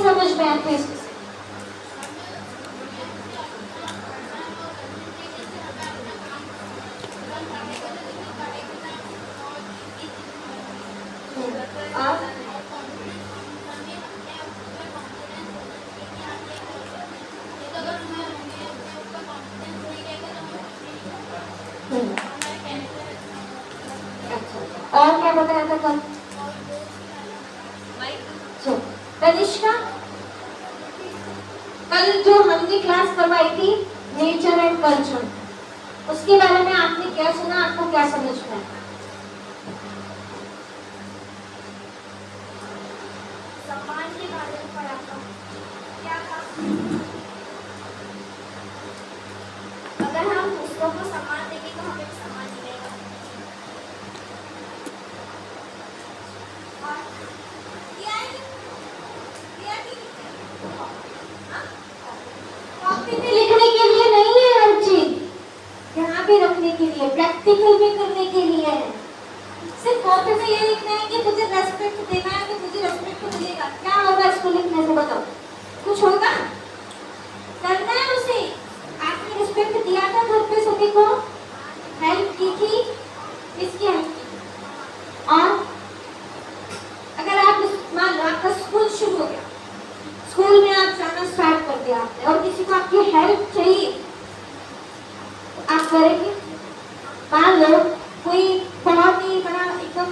समझ में आता है इसमें से? आप और क्या बताया था कल? तनिष्का, कल जो हमने क्लास करवाई थी नेचर एंड कल्चर, उसके बारे में आपने क्या सुना, आपको क्या समझ में आया? सम्मान के बारे में पढ़ा था। क्या था? अगर हम दूसरों को सम्मान देंगे तो हमें भी सम्मान मिलेगा। और कॉपी पे लिखने के लिए नहीं है हर चीज, यहाँ पे रखने के लिए, प्रैक्टिकल में करने के लिए है। सिर्फ कॉपी पे ये लिखना है कि मुझे रेस्पेक्ट देना है, तो मुझे रेस्पेक्ट मिलेगा। क्या होगा इसको लिखने से, बताओ? कुछ होगा? करना है उसे। आपने रिस्पेक्ट दिया था घर पे सभी को, हेल्प की थी, किसकी हेल्प की? और अगर आप मान लो आपका स्कूल शुरू हो गया, स्कूल में आप जाना स्टार्ट कर दिया आपने, और किसी को आपकी हेल्प चाहिए, तो आप करेंगे? मान लो कोई बहुत ही बड़ा एकदम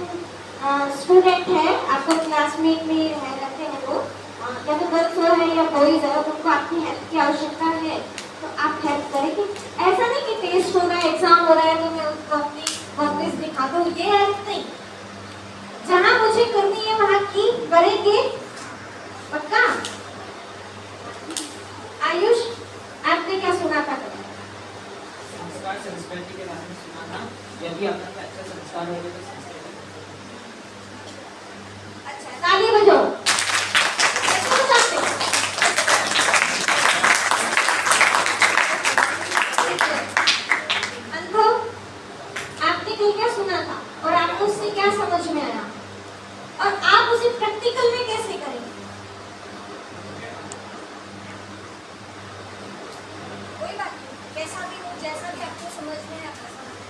स्टूडेंट है, आपका क्लासमेट में रहते हैं वो, या तो गर्ल्स हो है या बॉयज है, उनको आपकी हेल्प की आवश्यकता है, तो आप हेल्प करेंगे? ऐसा नहीं कि टेस्ट हो रहा है, एग्जाम हो रहा है, तो मैं उसको अपनी वर्कनेस दिखा दूं, ये हेल्प नहीं। जहाँ मुझे करनी है वहाँ की करेंगे, पक्का? आयुष, आपने क्या सुना था? संस्कार संस्कृति के बारे में सुना था। यदि अपना का अच्छा संस्कार होगा तो संस्कृति। अच्छा, ताली बजाओ। अनुभव, आपने कल क्या सुना था और आपको उससे क्या समझ में आया, और आप उसे प्रैक्टिकल में कैसे करेंगे? कोई बात नहीं, कैसा भी हो, जैसा भी आपको समझ में है, आपको समझ में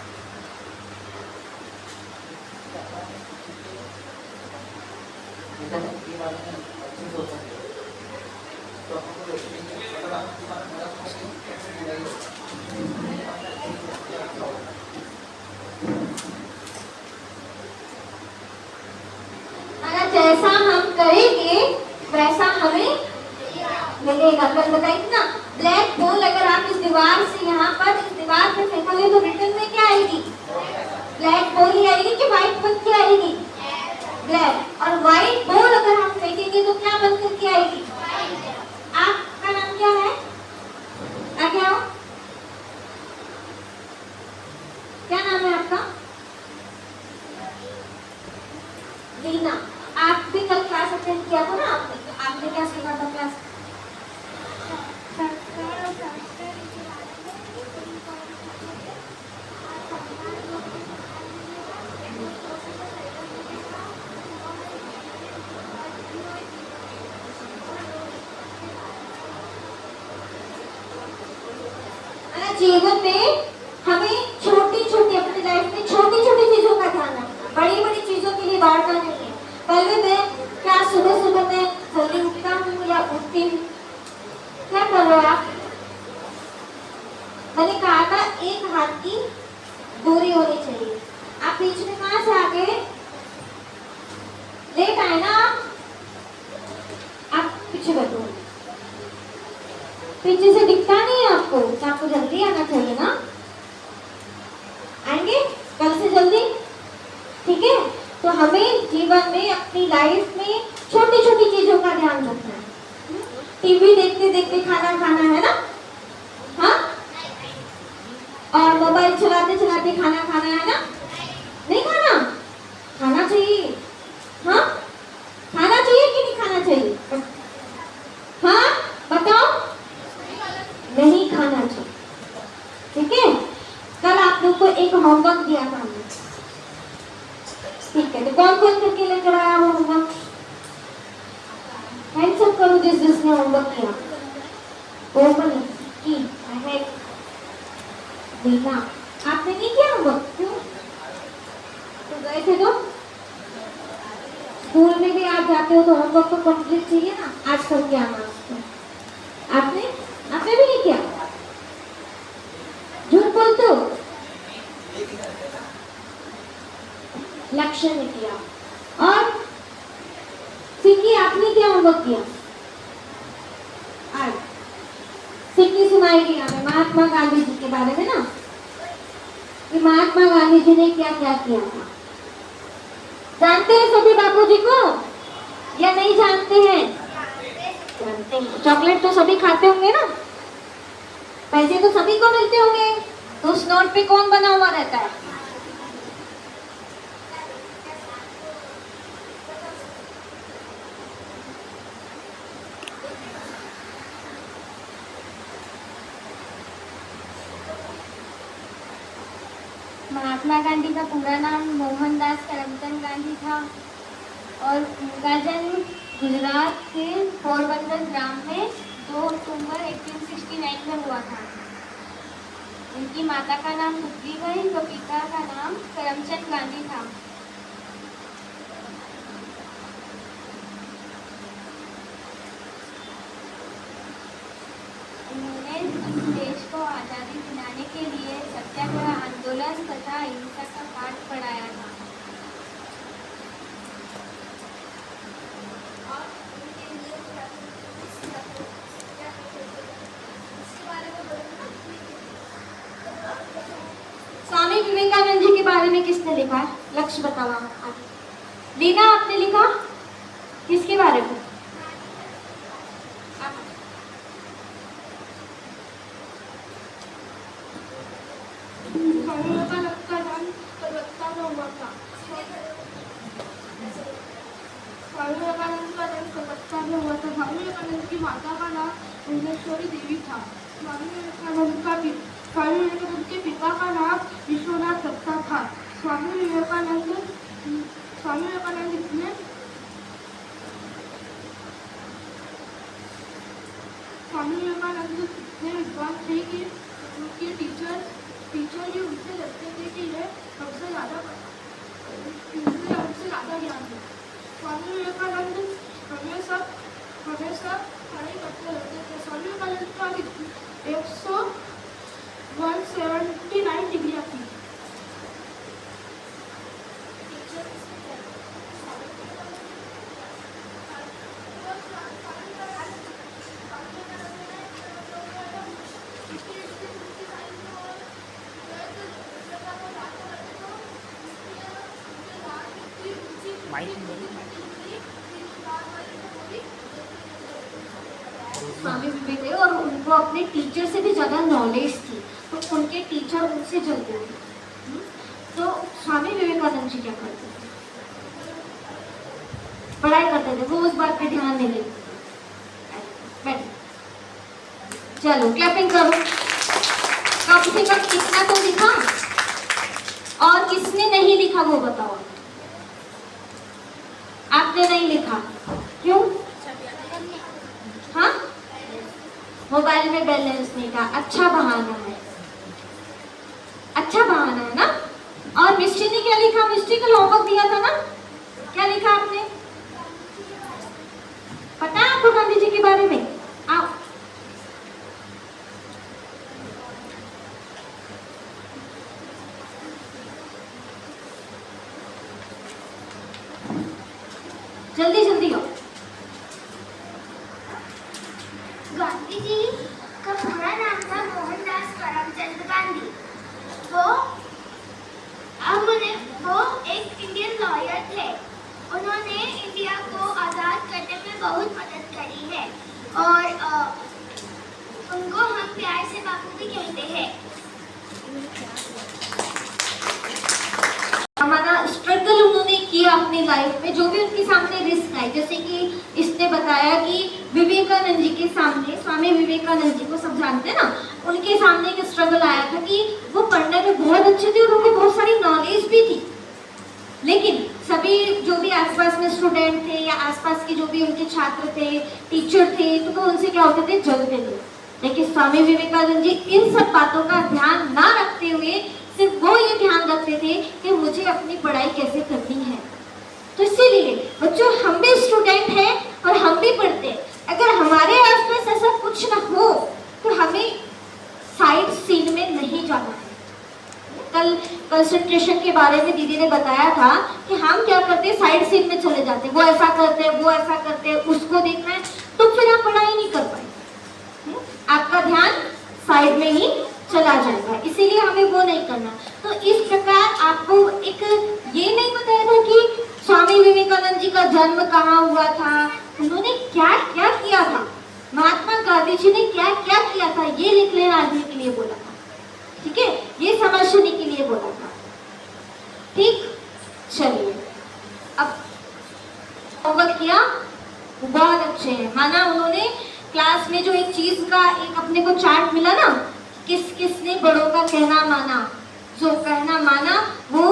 ये बात है, अच्छी सोच है। तो आपको अगर आपके बारे में मेरा अगर जैसा हम करेंगे वैसा हमें मिलेगा। कल बताई थी ना, ब्लैक बॉल अगर आप इस दीवार से यहाँ पर इस दीवार पे फेंकोगे तो रिटर्न में क्या आएगी? ब्लैक बॉल ही आएगी कि व्हाइट बन के आएगी? ब्लैक। और व्हाइट बॉल अगर हम फेंकेंगे तो क्या बन करके आएगी? आपका नाम क्या है? आगे आओ, क्या नाम है आपका? रीना। आप भी कल क्लास अटेंड किया था ना आपने, तो आपने क्या सीखा था क्लास? संस्कार और संस्कृति के बारे में जीवन में हमें छोटी छोटी अपनी लाइफ में छोटी छोटी चीजों का ध्यान रखना, बड़ी बड़ी चीजों के लिए दौड़ना नहीं है। पहले मैं क्या सुबह सुबह मैं जल्दी उठता हूँ या उठती हूँ? क्या कर रहे हो आप? मैंने कहा था एक हाथ की दूरी होनी चाहिए। आप बीच में कहाँ से आ गए? लेट आए ना आप पीछे बैठो। पीछे से दिखता नहीं है आपको, तो आपको जल्दी आना चाहिए ना। आएंगे कल से जल्दी, ठीक है? तो हमें जीवन में अपनी लाइफ में छोटी छोटी चीजों का ध्यान रखना है। टीवी देखते देखते खाना खाना है ना, हाँ? और मोबाइल चलाते चलाते खाना खाना है ना? नहीं खाना, खाना चाहिए, हाँ? खाना चाहिए कि नहीं खाना चाहिए? हाँ बताओ, नहीं खाना चाहिए, ठीक है? कल आप लोग को एक होमवर्क दिया था हमने, ठीक है? तो कौन कौन करके लेकर आया वो होमवर्क? हैंड्स अप करो। जिसने होमवर्क किया? कोमल की है रीना, आपने नहीं किया होमवर्क? क्यों? तो गए थे तो? स्कूल में भी आप जाते हो तो होमवर्क तो कंप्लीट चाहिए ना, आज कल क्या आना उसको? आपने आपने भी नहीं किया? झूठ बोलते हो? लक्ष्य ने किया। और सिक्की आपने क्या होमवर्क किया? आज सिक्की सुनाएगी हमें महात्मा गांधी जी के बारे में ना, कि महात्मा गांधी जी ने क्या क्या किया था। जानते हैं सभी बापूजी को या नहीं जानते हैं? जानते हैं। चॉकलेट तो सभी खाते होंगे ना, पैसे तो सभी को मिलते होंगे, तो उस नोट पे कौन बना हुआ रहता है? महात्मा गांधी का पूरा नाम मोहनदास करमचंद गांधी था और उनका जन्म गुजरात के पोरबंदर ग्राम में 2 अक्टूबर 1869 में हुआ था। उनकी माता का नाम पुतलीबाई व पिता का नाम करमचंद गांधी था। उन्होंने देश को आज़ादी दिलाने के लिए सत्याग्रह आंदोलन तथा अहिंसा का पाठ पढ़ाया था। स्वामी विवेकानंद जी के बारे में किसने लिखा है? लक्ष्य बताओ आप। लीना आपने लिखा, किसके बारे में? स्वामी विवेकानंद का नाम कलकत्ता में हुआ था। स्वामी विवेकानंद का जन्म कलकत्ता में हुआ था। स्वामी विवेकानंद की माता का नाम भुवनेश्वरी देवी था। स्वामी विवेकानंद के पिता का नाम विश्वनाथ दत्ता था। स्वामी विवेकानंद इतने विद्वान थे कि उनके टीचर भी उनसे लगते थे कि यह हमसे ज़्यादा ज्ञान है। स्वामी विवेकानंद हमेशा पढ़ाई करते रहते थे। स्वामी विवेकानंद का 179 डिग्रियाँ थी। स्वामी विवेकानंद और उनको अपने टीचर से भी ज्यादा नॉलेज थी, तो उनके टीचर उनसे जलते थे। तो स्वामी विवेकानंद जी क्या करते थे? पढ़ाई करते थे, वो उस बात पे ध्यान नहीं देते। बैठ, चलो क्लैपिंग करो। कम से कम कितना तो लिखा, और किसने नहीं लिखा वो बताओ। आपने नहीं लिखा, क्यों? हाँ, मोबाइल में बैलेंस नहीं था। अच्छा बहाना है, अच्छा बहाना है ना। और मिस्टी ने क्या लिखा? मिस्टी का होमवर्क दिया था ना, क्या लिखा आपने? पता है आपको गांधी जी के बारे में? आओ, जल्दी जल्दी आओ। गांधी जी का पूरा नाम था मोहनदास करमचंद गांधी। वो एक इंडियन लॉयर थे। उन्होंने इंडिया को आज़ाद करने में बहुत मदद करी है और उनको हम प्यार से बापू भी कहते हैं। हमारा स्ट्रगल उन्होंने किया अपनी लाइफ में, जो भी उनके सामने रिस्क आए, जैसे कि इसने बताया कि विवेकानंद जी के सामने, स्वामी विवेकानंद जी को सब जानते हैं ना, उनके सामने एक स्ट्रगल आया था कि वो पढ़ने में बहुत अच्छे थे और उनको बहुत सारी नॉलेज भी थी, लेकिन सभी जो भी आसपास में स्टूडेंट थे या आसपास के जो भी उनके छात्र थे, टीचर थे, तो वो उनसे क्या होते थे, जलते थे। लेकिन स्वामी विवेकानंद जी इन सब बातों का ध्यान ना रखते हुए सिर्फ वो ये ध्यान रखते थे कि मुझे अपनी पढ़ाई कैसे करनी है। तो इसीलिए बच्चों, हम भी स्टूडेंट हैं और हम भी पढ़ते हैं। अगर हमारे आसपास ऐसा कुछ ना हो तो हमें साइड सीन में नहीं जाना है। कल कंसंट्रेशन के बारे में दीदी ने बताया था कि हम क्या करते हैं, साइड सीन में चले जाते हैं, वो ऐसा करते हैं, वो ऐसा करते हैं, उसको देखना है, तो फिर आप पढ़ाई नहीं कर पाए, आपका ध्यान साइड में ही चला जाएगा। इसीलिए हमें वो नहीं करना। तो इस प्रकार आपको एक ये नहीं बताया था कि स्वामी विवेकानंद जी का जन्म कहाँ हुआ था, उन्होंने क्या क्या किया था, महात्मा गांधी जी ने क्या क्या किया था, ये लिख लेना के लिए बोला था। ठीक है, ये समझने के लिए बोला था। ठीक, चलिए अब होमवर्क किया, बहुत अच्छे हैं। माना उन्होंने क्लास में जो एक चीज का एक अपने को चार्ट मिला ना, किस किसने बड़ों का कहना माना, जो कहना माना वो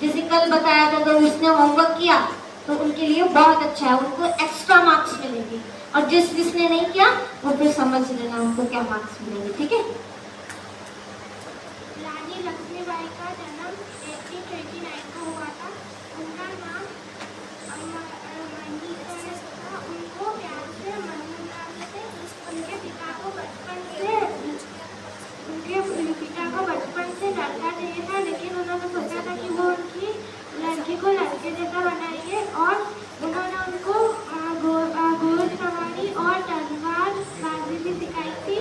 जैसे कल बताया था, तो उसने होमवर्क किया तो उनके लिए बहुत अच्छा है, उनको एक्स्ट्रा मार्क्स मिलेंगे। और जिसने नहीं किया वो फिर समझ लेना उनको क्या मार्क्स मिलेंगे। ठीक है। रानी लक्ष्मीबाई का जन्म 1829 को हुआ था। उनका नाम मणिकर्णिका था। उनको प्यार से मनमोहन थे। उनके पिता को बचपन से लड़का चाहिए था, लेकिन उन्होंने सोचा था कि वो उनकी लड़की को लड़के जैसा बनाएंगे और उन्होंने उनको घोड़सवारी और तलवारबाजी भी सिखाई थी।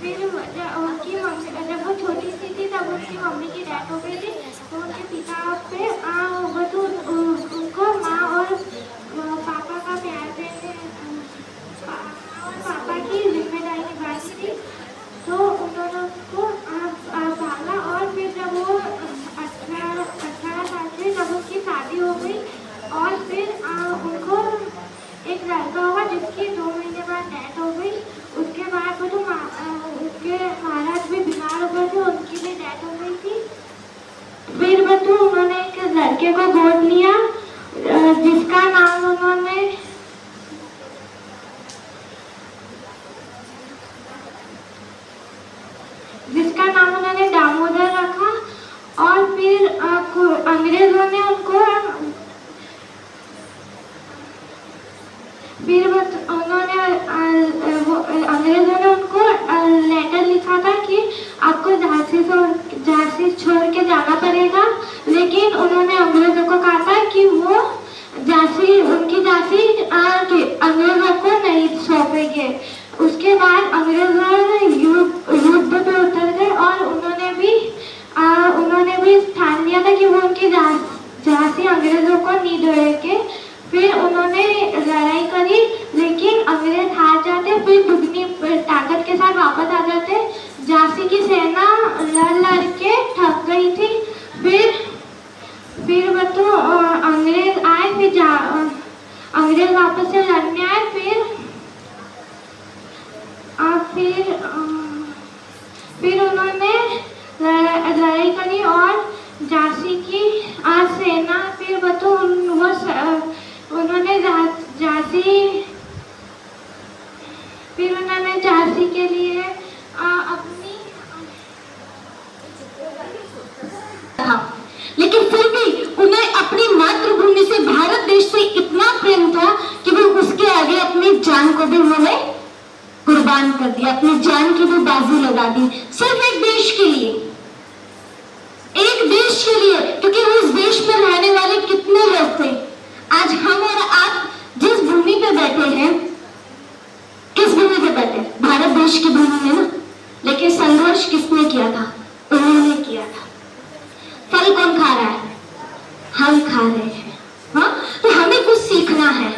फिर उनकी मम्मी, जब वो छोटी सी थी तब उनकी मम्मी की डेथ हो गई थी, तो उनके पिता पे उनको माँ और पापा का प्यार देते और पापा की जिम्मेदारी निभानी थी। तो उन्होंने उसको पाला और फिर जब वो 18 साल से जब उसकी शादी हो गई और फिर उनको एक लड़का हुआ जिसकी 2 महीने बाद डेथ हो गई। उसके बाद वो जो उसके महाराज भी बीमार हो गए थे, उनकी भी डेथ हो गई थी। फिर बच्चों उन्होंने एक लड़के को गोद लिया जिसका नाम उन्होंने दामोदर रखा। और फिर अंग्रेजों ने उनको लेटर लिखा था कि आपको झांसी छोड़ के जाना पड़ेगा, लेकिन उन्होंने अंग्रेजों को कहा था कि वो उनकी झांसी अंग्रेजों को नहीं सौंपेंगे। उसके बाद अंग्रेजों युद्ध पे उतर गए और उन्होंने भी ठान लिया था कि वो उनकी झांसी अंग्रेजों को नहीं देंगे। फिर उन्होंने लड़ाई करी, लेकिन अंग्रेज हार जाते, फिर दुगनी ताकत के साथ वापस आ जाते। झांसी की सेना लड़ के थक गई थी। फिर बच्चों अंग्रेज आए, अंग्रेज वापस से लड़ने आए। फिर उन्होंने लड़ाई करी और झांसी की सेना, फिर बच्चों उन्होंने झांसी के लिए अपनी लेकिन फिर भी उन्हें अपनी मातृभूमि से, भारत देश से इतना प्रेम था कि वो उसके आगे अपनी जान को भी उन्होंने कुर्बान कर दिया, अपनी जान की भी बाजी लगा दी, सिर्फ एक देश के लिए, एक देश के लिए। क्योंकि उस देश में रहने वाले कितने लोग थे। आज हम और आप जिस भूमि पे बैठे हैं, किस भूमि पे बैठे? भारत देश की भूमि में ना। लेकिन संघर्ष किसने किया था? उन्होंने किया था। फल कौन खा रहा है? हम खा रहे हैं। हाँ, तो हमें कुछ सीखना है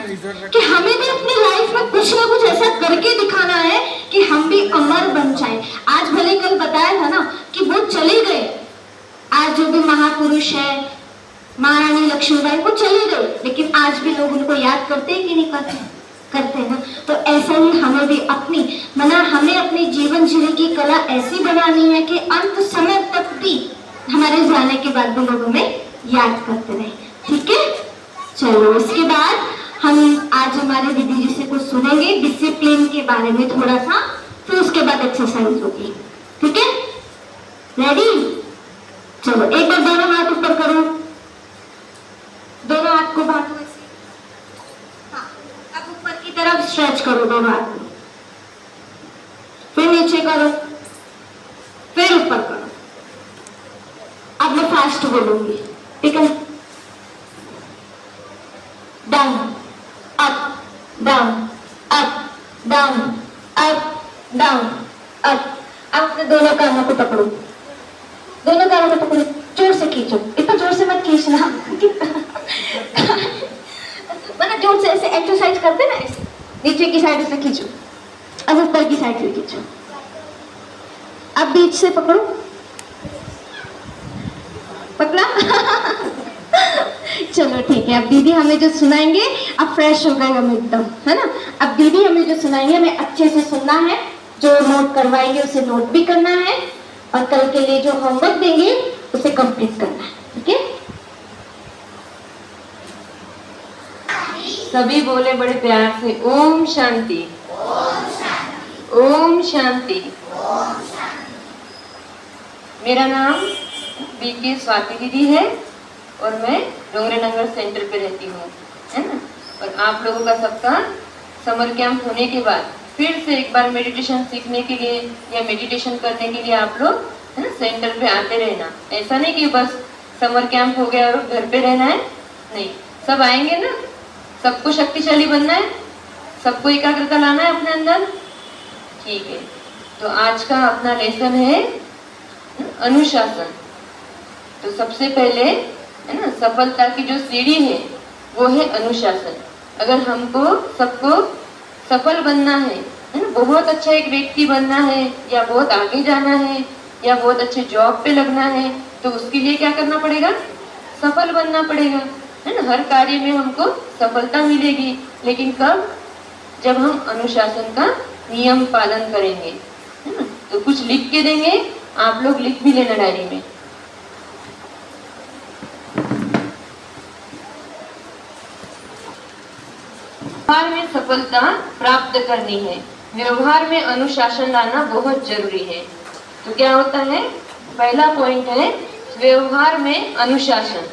कि हमें भी अपनी लाइफ में कुछ ना कुछ ऐसा करके दिखाना है कि हम भी अमर बन जाएं। आज भले कल बताया था ना कि वो चले गए, आज जो भी महापुरुष है, महारानी लक्ष्मीबाई, वो चले गए, लेकिन आज भी लोग उनको याद करते हैं कि नहीं करते हैं ना। तो ऐसा ही हमें भी हमें अपनी जीवन जीने की कला ऐसी बनानी है कि अंत समय तक भी, हमारे जाने के बाद भी लोग हमें याद करते रहे, ठीक है। चलो इसके बाद हम आज हमारे दीदी जी से कुछ सुनेंगे डिसिप्लिन के बारे में थोड़ा सा, फिर उसके बाद एक्सरसाइज होगी, ठीक है। रेडी? चलो एक बार दोनों हाथ ऊपर करो, दोनों हाथ को बांधो ऐसे। हाँ, अब ऊपर की तरफ स्ट्रेच करो दोनों हाथ को, फिर नीचे करो, फिर ऊपर करो। अब मैं फास्ट बोलूंगी, ठीक है। Down up down up down up down up. अब अपने दोनों कानों को पकड़ो, दोनों कानों को पकड़ो, जोर से खींचो, इतना जोर से मत खींचना मतलब जोर से ऐसे एक्सरसाइज करते ना, ऐसे नीचे की साइड से खींचो, अब ऊपर की साइड से खींचो। अब बीच से पकड़ो, पकड़ा चलो ठीक है। अब दीदी हमें जो सुनाएंगे, अब फ्रेश हो गए हम एकदम, है ना। अब दीदी हमें जो सुनाएंगे हमें अच्छे से सुनना है, जो नोट करवाएंगे उसे नोट भी करना है, और कल के लिए जो होमवर्क देंगे उसे कंप्लीट करना है, ठीक है। सभी बोले बड़े प्यार से, ओम शांति ओम शांति। मेरा नाम बीके स्वाति दीदी है और मैं डोंगरेनगर सेंटर पे रहती हूँ, है ना। और आप लोगों का सबका समर कैंप होने के बाद फिर से एक बार मेडिटेशन सीखने के लिए या मेडिटेशन करने के लिए आप लोग, है ना, सेंटर पे आते रहना। ऐसा नहीं कि बस समर कैंप हो गया और घर पे रहना है, नहीं, सब आएंगे ना। सबको शक्तिशाली बनना है, सबको एकाग्रता लाना है अपने अंदर, ठीक है। तो आज का अपना लेसन है अनुशासन। तो सबसे पहले, है ना, सफलता की जो सीढ़ी है वो है अनुशासन। अगर हमको सबको सफल बनना है ना, बहुत अच्छा एक व्यक्ति बनना है, या बहुत आगे जाना है, या बहुत अच्छे जॉब पे लगना है, तो उसके लिए क्या करना पड़ेगा? सफल बनना पड़ेगा, है ना। हर कार्य में हमको सफलता मिलेगी, लेकिन कब? जब हम अनुशासन का नियम पालन करेंगे, है ना। तो कुछ लिख के देंगे, आप लोग लिख भी लेना डायरी में। व्यवहार में सफलता प्राप्त करनी है, व्यवहार में अनुशासन लाना बहुत जरूरी है। तो क्या होता है? पहला पॉइंट है व्यवहार में अनुशासन।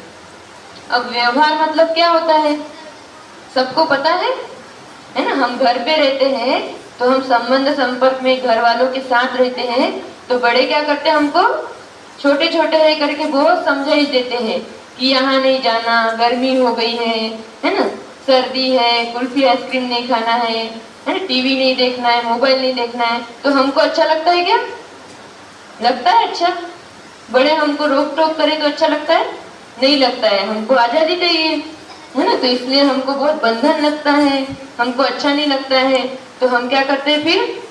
अब व्यवहार मतलब क्या होता है, सबको पता है ना। हम घर पे रहते हैं तो हम संबंध संपर्क में घर वालों के साथ रहते हैं, तो बड़े क्या करते हैं, हमको छोटे छोटे है करके बहुत समझाइश देते हैं कि यहाँ नहीं जाना, गर्मी हो गई है ना, सर्दी है, कुल्फी आइसक्रीम नहीं खाना है ना, टीवी नहीं देखना है, मोबाइल नहीं देखना है। तो हमको अच्छा लगता है क्या? लगता है अच्छा? बड़े हमको रोक टोक करे तो अच्छा लगता है? नहीं लगता है। हमको आजादी चाहिए, है ना। तो इसलिए हमको बहुत बंधन लगता है, हमको अच्छा नहीं लगता है। तो हम क्या करते हैं, फिर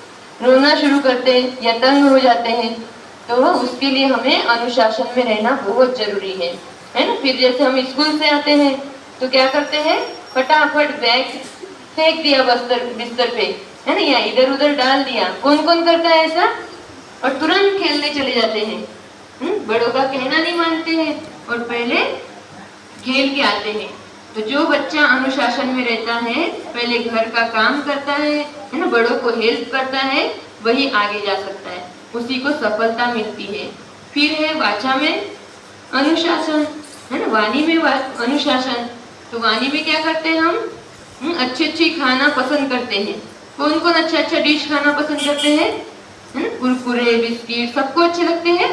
रोना शुरू करते हैं या तंग हो जाते हैं। तो उसके लिए हमें अनुशासन में रहना बहुत जरूरी है ना। फिर जैसे हम स्कूल से आते हैं तो क्या करते हैं, फटाफट बैग फेंक दिया बिस्तर पे, है ना, या इधर उधर डाल दिया। कौन कौन करता है ऐसा? और तुरंत खेलने चले जाते हैं, बड़ों का कहना नहीं मानते हैं और पहले खेल के आते हैं। तो जो बच्चा अनुशासन में रहता है, पहले घर का काम करता है ना, बड़ों को हेल्प करता है, वही आगे जा सकता है, उसी को सफलता मिलती है। फिर है वाचा में अनुशासन, है ना, वाणी में अनुशासन। तो वाणी में क्या करते हैं हम? अच्छे अच्छे खाना पसंद करते हैं। कौन कौन अच्छा अच्छा डिश खाना पसंद करते हैं? कुरकुरे, बिस्किट सबको अच्छे लगते हैं,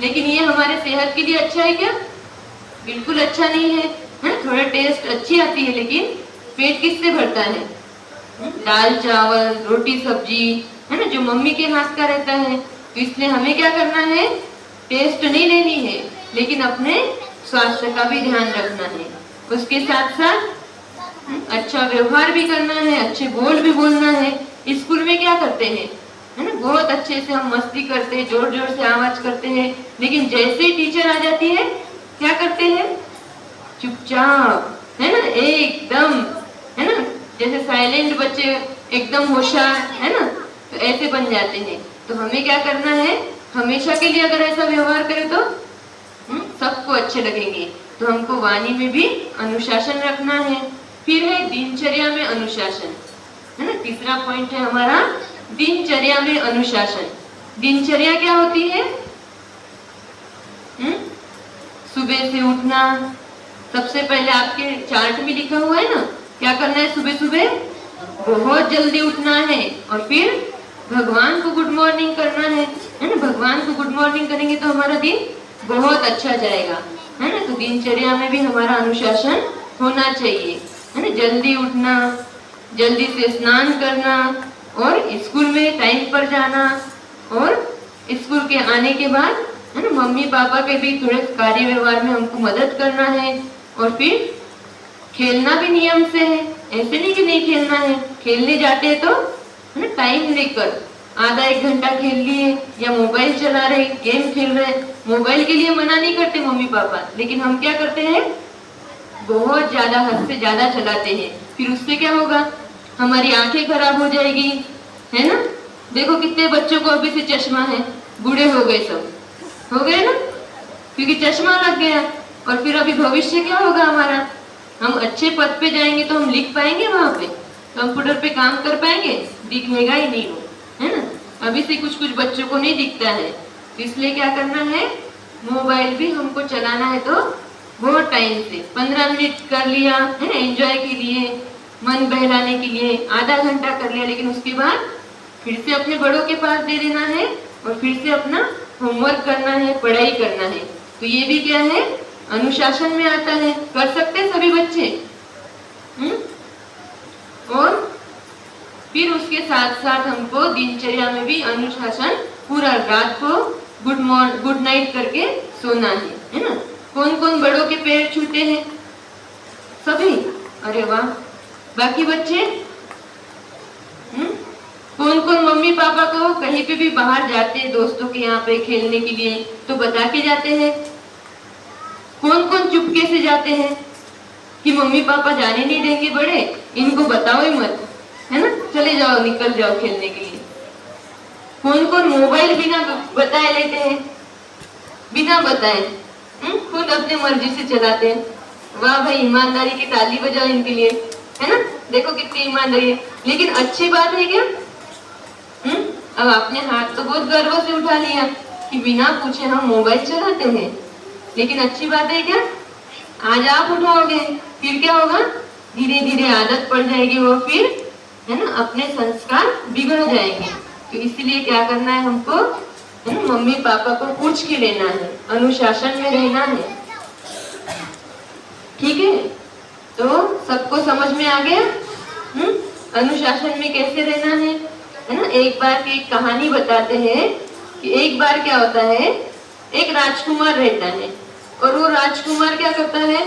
लेकिन ये हमारे सेहत के लिए अच्छा है क्या? बिल्कुल अच्छा नहीं है, थोड़ा टेस्ट अच्छी आती है, लेकिन पेट किससे भरता है? दाल चावल रोटी सब्जी, है ना, जो मम्मी के हाथ का रहता है। तो इसलिए हमें क्या करना है, टेस्ट नहीं लेनी है, लेकिन अपने स्वास्थ्य का भी ध्यान रखना है। उसके साथ साथ अच्छा व्यवहार भी करना है, अच्छे बोल भी बोलना है। स्कूल में क्या करते हैं, है ना, बहुत अच्छे से हम मस्ती करते हैं, जोर जोर से आवाज करते हैं, लेकिन जैसे ही टीचर आ जाती है क्या करते हैं? चुपचाप, है ना, एकदम, है ना, जैसे साइलेंट बच्चे एकदम होशियार, है ना, तो ऐसे बन जाते हैं। तो हमें क्या करना है, हमेशा के लिए अगर ऐसा व्यवहार करें तो सबको अच्छे लगेंगे। तो हमको वाणी में भी अनुशासन रखना है। फिर है दिनचर्या में अनुशासन, है ना। तीसरा पॉइंट है हमारा दिनचर्या में अनुशासन। दिनचर्या क्या होती है? सुबह से उठना। सबसे पहले आपके चार्ट में लिखा हुआ है ना, क्या करना है? सुबह सुबह बहुत जल्दी उठना है और फिर भगवान को गुड मॉर्निंग करना है ना। भगवान को गुड मॉर्निंग करेंगे तो हमारा दिन बहुत अच्छा जाएगा, है ना। तो दिनचर्या में भी हमारा अनुशासन होना चाहिए, है ना। जल्दी उठना, जल्दी से स्नान करना और स्कूल में टाइम पर जाना, और स्कूल के आने के बाद, है ना, मम्मी पापा के भी थोड़े कार्य व्यवहार में हमको मदद करना है। और फिर खेलना भी नियम से है, ऐसे नहीं कि नहीं खेलना है। खेलने जाते हैं तो, है ना, टाइम लेकर आधा एक घंटा खेल लिए, या मोबाइल चला रहे, गेम खेल रहे। मोबाइल के लिए मना नहीं करते मम्मी पापा, लेकिन हम क्या करते हैं? बहुत ज्यादा, हद से ज्यादा चलाते हैं। फिर उससे क्या होगा? हमारी आंखें खराब हो जाएगी, है ना। देखो कितने बच्चों को अभी से चश्मा है, बूढ़े हो गए, सब हो गए ना, क्योंकि चश्मा लग गया। और फिर अभी भविष्य क्या होगा हमारा? हम अच्छे पद पे जाएंगे तो हम लिख पाएंगे वहां पे, कंप्यूटर पे काम कर पाएंगे? दिखेगा ही नहीं वो, है ना। अभी से कुछ कुछ बच्चों को नहीं दिखता है। तो इसलिए क्या करना है? मोबाइल भी हमको चलाना है तो बहुत टाइम से, 15 मिनट कर लिया, है ना, एंजॉय के लिए, मन बहलाने के लिए आधा घंटा कर लिया, लेकिन उसके बाद फिर से अपने बड़ों के पास दे देना है और फिर से अपना होमवर्क करना है, पढ़ाई करना है। तो ये भी क्या है? अनुशासन में आता है। कर सकते हैं सभी बच्चे। और फिर उसके साथ साथ हमको दिनचर्या में भी अनुशासन, पूरा रात को गुड नाइट करके सोना है ना। कौन कौन बड़ों के पैर छूते हैं? सभी? अरे वाह। बाकी बच्चे? कौन कौन मम्मी पापा को कहीं पे भी बाहर जाते हैं दोस्तों के यहाँ पे खेलने के लिए तो बता के जाते हैं? कौन कौन चुपके से जाते हैं कि मम्मी पापा जाने नहीं देंगे बड़े, इनको बताओ ही मत, है ना, चले जाओ, निकल जाओ खेलने के लिए? कौन कौन मोबाइल बिना बताए लेते हैं? बिना बताए खुद अपने मर्जी से चलाते हैं। वाह भाई, ईमानदारी की ताली बजाओ इनके लिए, है ना। देखो कितनी ईमानदारी है। लेकिन अच्छी बात है क्या? अब आपने हाथ तो बहुत गर्व से उठा लिया कि बिना पूछे हम मोबाइल चलाते हैं, लेकिन अच्छी बात है क्या? आज आप उठाओगे, फिर क्या होगा? धीरे धीरे आदत पड़ जाएगी, वो फिर, है ना, अपने संस्कार बिगड़ जाएंगे। तो इसलिए क्या करना है हमको? है ना, मम्मी पापा को पूछ के लेना है, अनुशासन में रहना है। ठीक है, तो सबको समझ में आ गया? अनुशासन में कैसे रहना है ना। एक बार की कहानी बताते हैं कि एक बार क्या होता है, एक राजकुमार रहता है और वो राजकुमार क्या करता है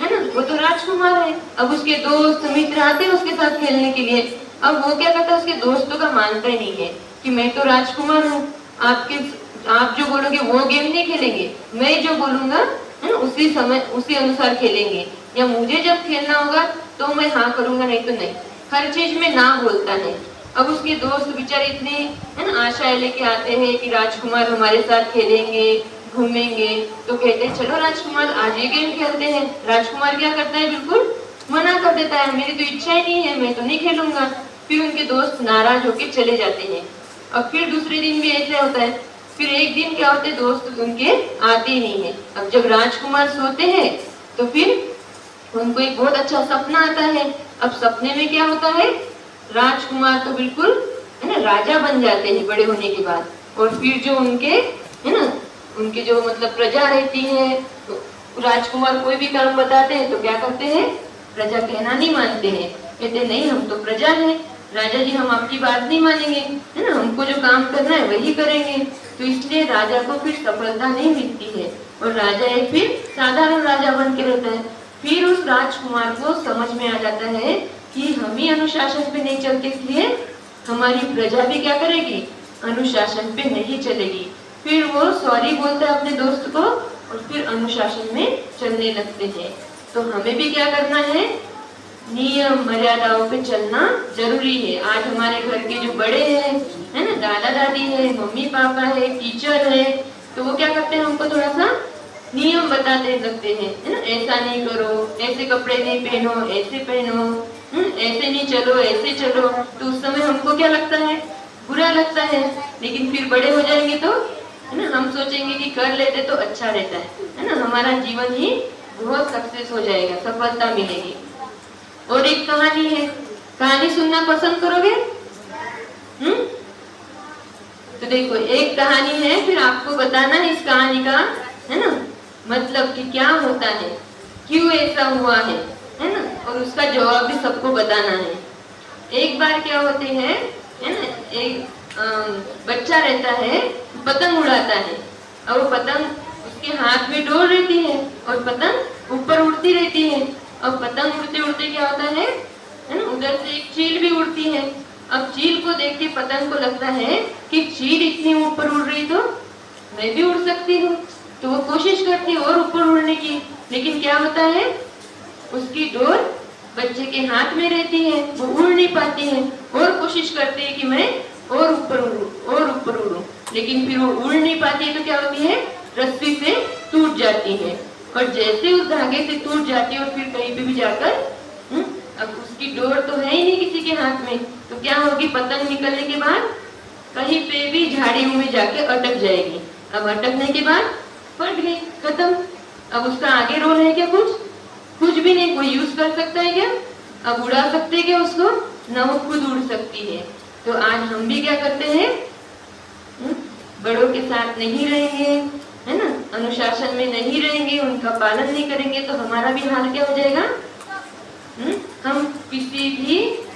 ना, वो तो राजकुमार है। अब उसके दोस्त मित्र आते हैं उसके साथ खेलने के लिए। अब वो क्या करता है, उसके दोस्तों का मानता ही नहीं है कि मैं तो राजकुमार हूँ, आप जो बोलोगे वो गेम नहीं खेलेंगे, मैं जो बोलूंगा है ना उसी समय उसी अनुसार खेलेंगे, या मुझे जब खेलना होगा तो मैं हाँ करूंगा, नहीं तो नहीं। हर चीज में ना बोलता है। अब उसके दोस्त बेचारे इतनी, है ना, आशाएं लेके आते हैं कि राजकुमार हमारे साथ खेलेंगे, घूमेंगे। तो कहते हैं चलो राजकुमार आज ये गेम खेलते हैं। राजकुमार क्या करता है? बिल्कुल मना कर देता है, मेरी तो इच्छा ही नहीं है, मैं तो नहीं खेलूंगा। फिर उनके दोस्त नाराज होके चले जाते हैं। अब फिर दूसरे दिन भी ऐसा होता है। फिर एक दिन क्या होते हैं, दोस्त उनके आते ही नहीं है। अब जब राजकुमार सोते हैं तो फिर उनको एक बहुत अच्छा सपना आता है। अब सपने में क्या होता है, राजकुमार तो बिल्कुल, है ना, राजा बन जाते हैं बड़े होने के बाद। और फिर जो उनके, है ना, उनके जो मतलब प्रजा रहती है, तो राजकुमार कोई भी काम बताते हैं तो क्या करते हैं, प्रजा कहना नहीं मानते हैं। कहते नहीं, हम तो प्रजा हैं, राजा जी हम आपकी बात नहीं मानेंगे, है ना, हमको जो काम करना है वही करेंगे। तो इसलिए राजा को फिर सफलता नहीं मिलती है और राजा एक फिर साधारण राजा बन के रहता है। फिर उस राजकुमार को समझ में आ जाता है कि हम ही अनुशासन पे नहीं चलते, इसलिए हमारी प्रजा भी क्या करेगी, अनुशासन पे नहीं चलेगी। फिर वो सॉरी बोलता है अपने दोस्त को और फिर अनुशासन में चलने लगते हैं। तो हमें भी क्या करना है, नियम मर्यादाओं पे चलना जरूरी है। आज हमारे घर के जो बड़े हैं, है ना, दादा दादी है, मम्मी पापा है, टीचर है, तो वो क्या करते हैं, हमको थोड़ा सा नियम बताते लगते हैं, है ना, ऐसा नहीं करो, ऐसे कपड़े नहीं पहनो, ऐसे पहनो, ऐसे नहीं चलो, ऐसे चलो। तो उस समय हमको क्या लगता है, बुरा लगता है। लेकिन फिर बड़े हो जाएंगे तो, है ना, हम सोचेंगे कि कर लेते तो अच्छा रहता है ना, हमारा जीवन ही बहुत सक्सेस हो जाएगा, सफलता मिलेगी। और एक कहानी है, कहानी सुनना पसंद करोगे? तो देखो, एक कहानी है, फिर आपको बताना है इस कहानी का, है ना, मतलब कि क्या होता है, क्यों ऐसा हुआ है ना, और उसका जवाब भी सबको बताना है। एक बार क्या होते हैं, है ना, एक बच्चा रहता है, पतंग उड़ाता है, और वो पतंग उसके हाथ में डोर रहती है और पतंग ऊपर उड़ती रहती है। और पतंग उड़ते उड़ते क्या होता है ना, उधर से एक चील भी उड़ती है। अब चील को देख के पतंग को लगता है कि चील इतनी ऊपर उड़ रही तो मैं भी उड़ सकती हूँ। तो वो कोशिश करती है और ऊपर उड़ने की, लेकिन क्या होता है, उसकी डोर बच्चे के हाथ में रहती है, वो उड़ नहीं पाती है। और कोशिश करते हैं कि मैं और ऊपर उड़ूं और ऊपर उड़ूं, लेकिन फिर वो उड़ नहीं पाती है। तो क्या होती है, रस्सी से टूट जाती है, और जैसे उस धागे से टूट जाती है और फिर कहीं पे भी जाकर, अब उसकी डोर तो है ही नहीं किसी के हाथ में, तो क्या होगी, पतंग निकलने के बाद कहीं पे भी झाड़ियों में जाके अटक जाएगी। अब अटकने के बाद फट गई, खत्म। अब उसका आगे रोल है क्या, कुछ भी नहीं। कोई यूज कर सकता है क्या, अब उड़ा सकते हैं क्या उसको, ना वो खुद उड़ सकती है। तो आज हम भी क्या करते हैं, बड़ों के साथ नहीं रहेंगे, है ना, अनुशासन में नहीं रहेंगे, उनका पालन नहीं करेंगे, तो हमारा भी हाल क्या हो जाएगा, हम किसी भी,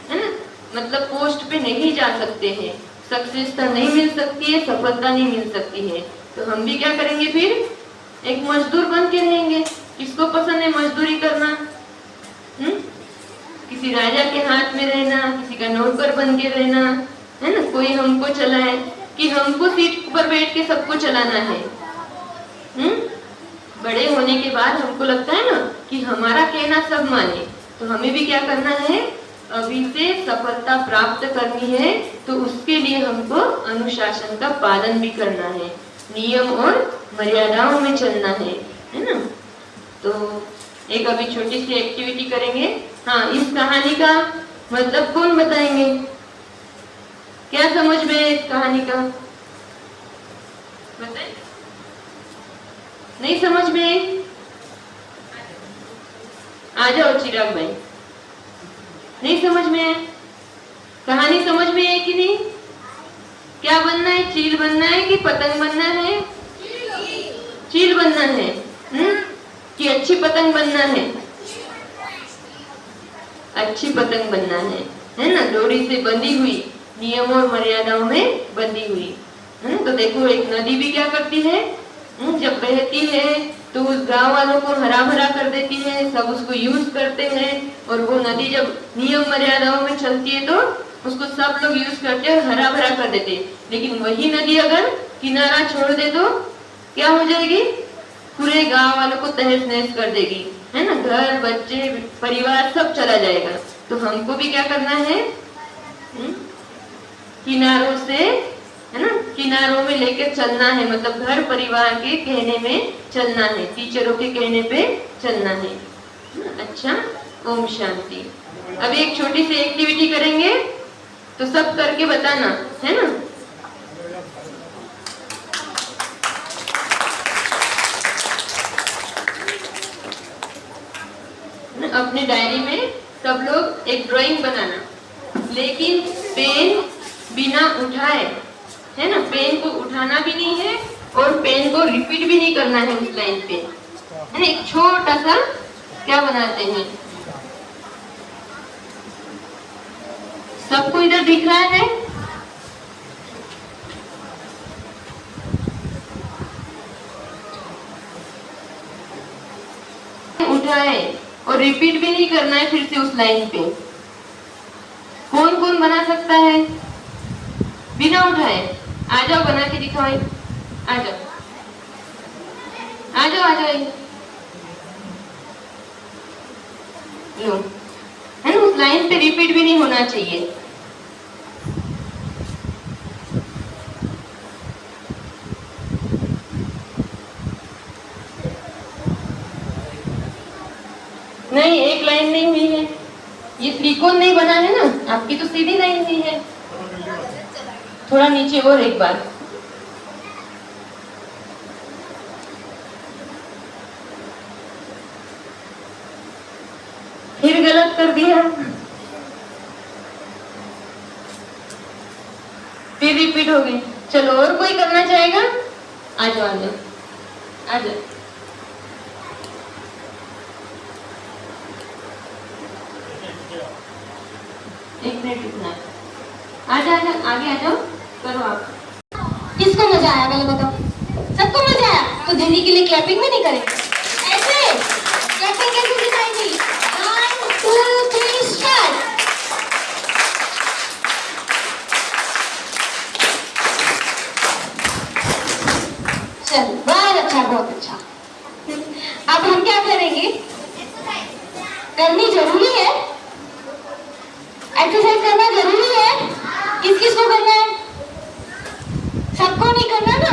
है ना, मतलब पोस्ट पे नहीं जा सकते हैं, सक्सेसता नहीं मिल सकती है, सफलता नहीं मिल सकती है। तो हम भी क्या करेंगे, फिर एक मजदूर बन के रहेंगे। किसको पसंद है मजदूरी करना, किसी राजा के हाथ में रहना, किसी का नौकर बन के रहना, है ना, कोई हमको चलाए, कि हमको सीट पर बैठ के सबको चलाना है। बड़े होने के बाद हमको लगता है ना कि हमारा कहना सब माने, तो हमें भी क्या करना है, अभी से सफलता प्राप्त करनी है, तो उसके लिए हमको अनुशासन का पालन भी करना है, नियम और मर्यादाओं में चलना है ना। तो एक अभी छोटी सी एक्टिविटी करेंगे। हाँ, इस कहानी का मतलब कौन बताएंगे, क्या समझ में इस कहानी का, बताएं? नहीं समझ में, आ जाओ चिराग भाई। नहीं समझ में, कहानी समझ में है कि नहीं? क्या बनना है, चील बनना है कि पतंग बनना है? चील बनना है, कि अच्छी पतंग बनना है? अच्छी पतंग बनना है ना, डोरी से बंधी हुई, नियमों और मर्यादाओं में बंधी हुई, है ना। तो देखो, एक नदी भी क्या करती है, जब बहती है तो उस गांव वालों को हरा भरा कर देती है, सब उसको यूज करते हैं, और वो नदी जब नियम मर्यादाओं में चलती है तो उसको सब लोग यूज करते हैं और हरा भरा कर देते हैं। लेकिन वही नदी अगर किनारा छोड़ दे तो क्या हो जाएगी, पूरे गांव वालों को तहस नहस कर देगी, है ना, घर बच्चे परिवार सब चला जाएगा। तो हमको भी क्या करना है, किनारों से, है ना, किनारों में लेकर चलना है, मतलब घर परिवार के कहने में चलना है, टीचरों के कहने पे चलना है। अच्छा, ओम शांति। अब एक छोटी सी एक्टिविटी करेंगे, तो सब करके बताना, है ना। अपने डायरी में सब लोग एक ड्राइंग बनाना, लेकिन पेन बिना उठाए, है ना, पेन को उठाना भी नहीं है और पेन को रिपीट भी नहीं करना है उस लाइन पे, है ना। एक छोटा सा क्या बनाते हैं, सबको इधर दिख रहा है, उठाए और रिपीट भी नहीं करना है फिर से उस लाइन पे। कौन कौन बना सकता है बिना उठाए? आ जाओ, बना के दिखाओ, आ जाओ आ जाओ आ जाओ, लो, है ना, उस लाइन पे रिपीट भी नहीं होना चाहिए। ये त्रिकोण नहीं बना है ना, आपकी तो सीधी लाइन हुई है। थोड़ा नीचे और एक बार। फिर गलत कर दिया, फिर रिपीट हो गई। चलो और कोई करना चाहेगा? आ जाओ आ जाओ आ जाओ। एक मिनट रुकना, आ जाओ आगे आ जाओ, करो आप। किसको मजा आया पहले बताओ? सबको मजा आया? तो दीदी के लिए क्लैपिंग भी नहीं करेंगे? ऐसे क्लैपिंग कैसे दिखाएंगी? 1 2 3 स्टार्ट। चलो बहुत अच्छा बहुत अच्छा। अब हम क्या करेंगे? करनी जरूरी है, एक्सरसाइज करना जरूरी है। किस किस को करना है? सबको नहीं करना ना,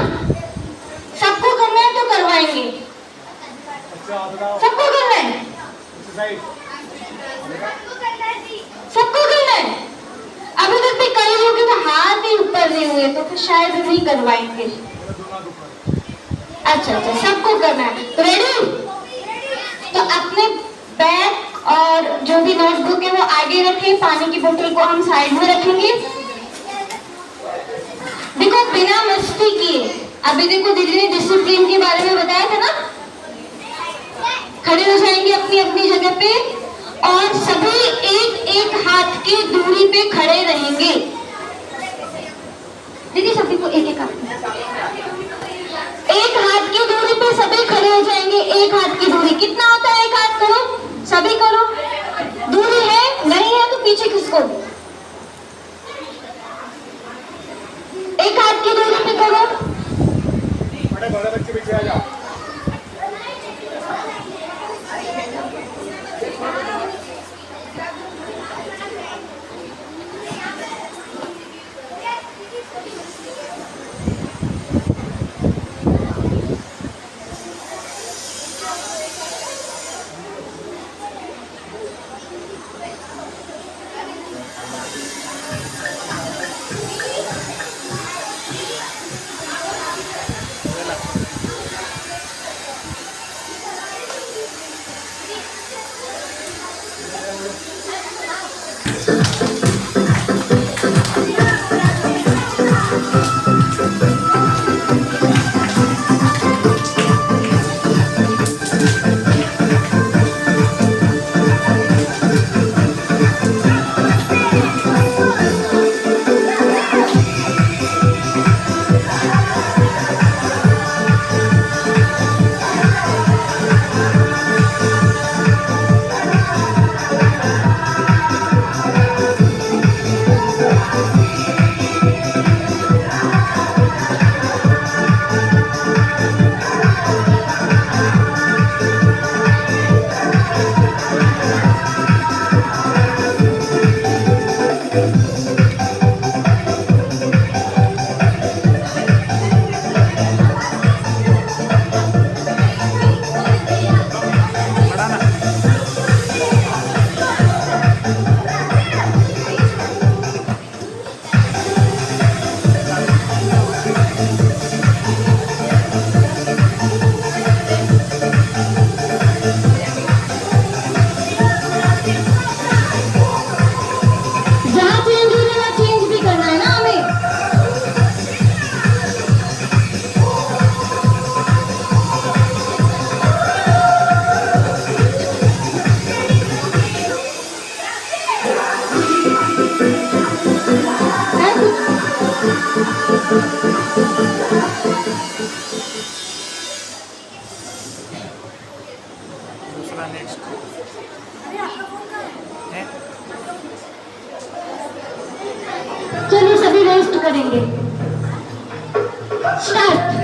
सबको करना है तो करवाएंगे। सबको करना है, सबको करना है। अभी तक भी कई लोग तो हाथ ही ऊपर नहीं हुए, तो फिर शायद नहीं करवाएंगे। अच्छा अच्छा, सबको करना है। रेडी? तो अपने बैग और जो भी नोटबुक है वो आगे रखें, पानी की बोतल को हम साइड में रखेंगे। देखो बिना मस्ती किए, अभी देखो दीदी ने डिसिप्लिन के बारे में बताया था ना। खड़े हो जाएंगे अपनी अपनी जगह पे और सभी एक एक हाथ की दूरी पे खड़े रहेंगे। दीदी सभी को एक एक हाथ की दूरी पे सभी खड़े हो जाएंगे। एक हाथ की दूरी कितना होता है? एक हाथ करो, सभी करो। दूरी है नहीं है तो पीछे किसको? एक हाथ की दूरी पे करो। बड़े बच्चे पीछे आ जाओ। चलो सभी रेस्ट करेंगे। स्टार्ट।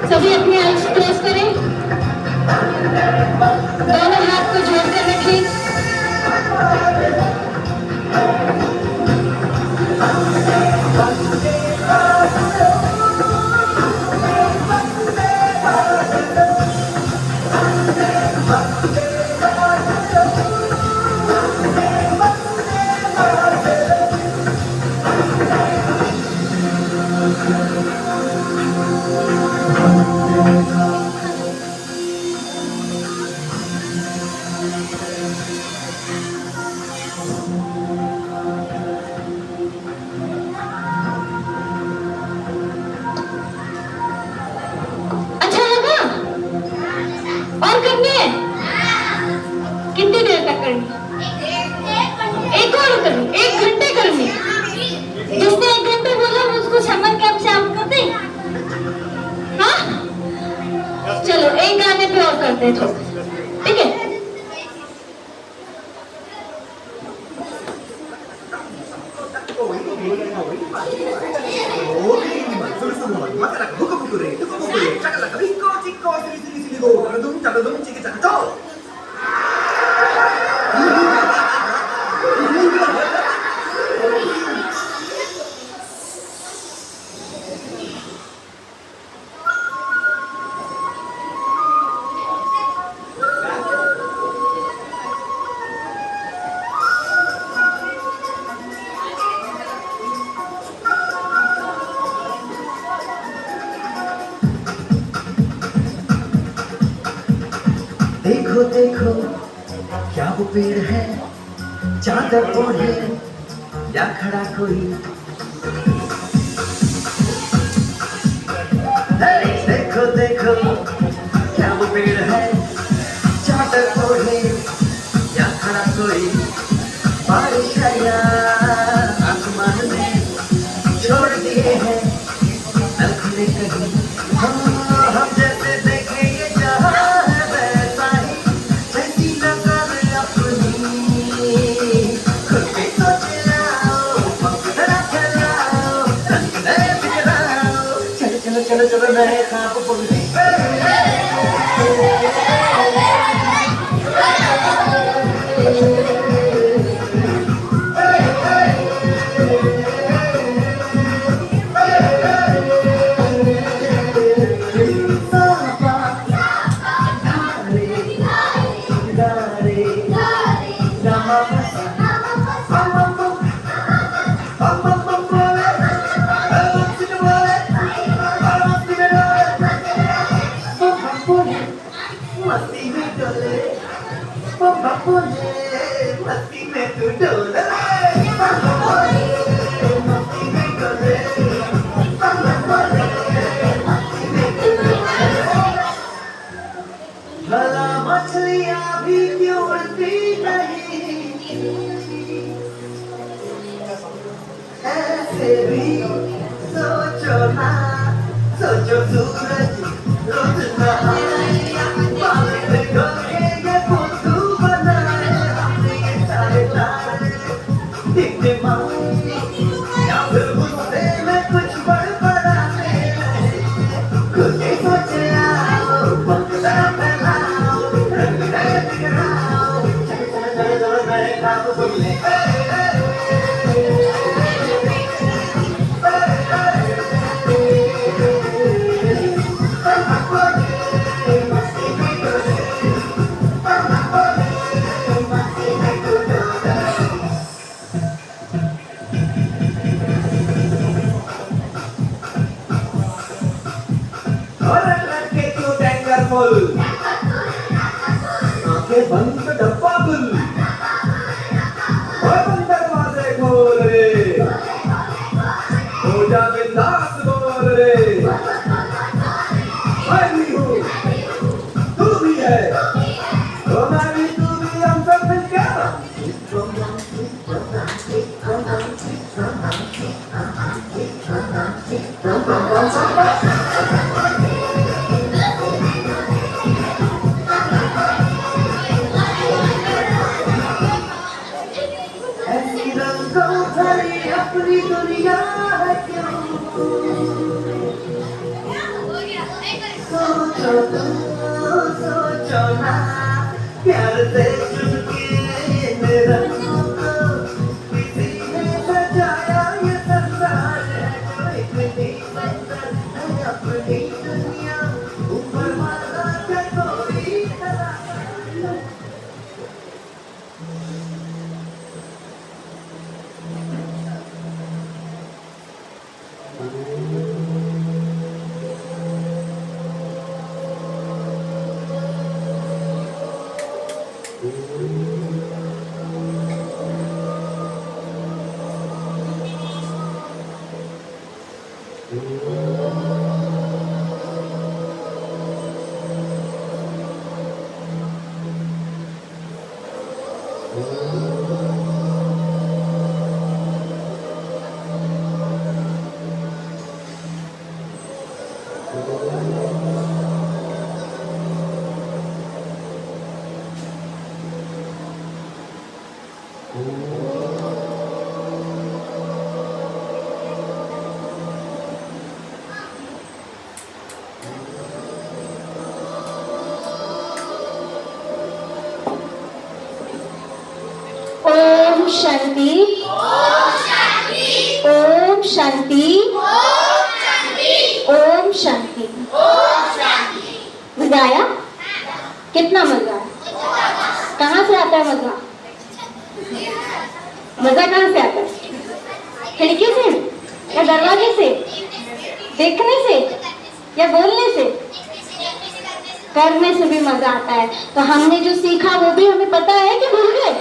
सभी अपनी आइज क्लोज करें, दोनों हाथ को जोड़कर रखें। अच्छा लगा? और करनी है? कितनी देर तक करनी? एक और करनी, 1 घंटे करनी। जिसने 1 घंटे बोला उसको समर कैंप से आउट कर दे। हाँ? चलो एक गाने पे और करते हैं तो, ठीक है? देखो देखो क्या वो पेड़ है, चादर ओढ़े या खड़ा कोई। देखो देखो क्या वो पेड़ है, चादर ओढ़े या खड़ा कोई। बारिश या आसमान में छोड़ दिए हैं नल खुले कहीं। हम जैसे देखें ये जहां है वैसा ही, जैसी नजर अपनी खुद के सोच लाओ, पकड़ा फैलाओ, रंग नए बिखराओ। चलो चलो चलो चलो नए ख्वाब बुनने। मस्ती में डोले, बम्बा बोले, मस्ती में तू डोले, बम्बा बोले, मस्ती में डोले, बम्बा बोले, मस्ती में तू डोले। भला मछलियाँ भी क्यों उड़ती नहीं, ऐसे भी सोचो ना, सोचो सूरज रोज नहा। आंखें बंद डब्बा गुल, बंद दरवाजे खोल रे, हो जा बिंदास बोल रे। मैं भी हूँ, तू भी है, तो मैं भी तू भी, हम सब मिलकर अपनी दुनिया है क्यों। सोचो तो सोचो ना, प्यार से चुनके मेरा किसी ने सजाया ये संसार है, जो इतनी सुंदर है अपनी दुनिया, ऊपर वाला क्या कोई तरह। ओम शांति, ओम शांति, ओम शांति, ओम शांति। मजा आया? कितना मजा आया? कहाँ से आता है मजा? मजा कहाँ से आता है? खिड़की से या दरवाजे से, देखने से या बोलने से, करने से भी मजा आता है। तो हमने जो सीखा वो भी हमें पता है कि भूल गए?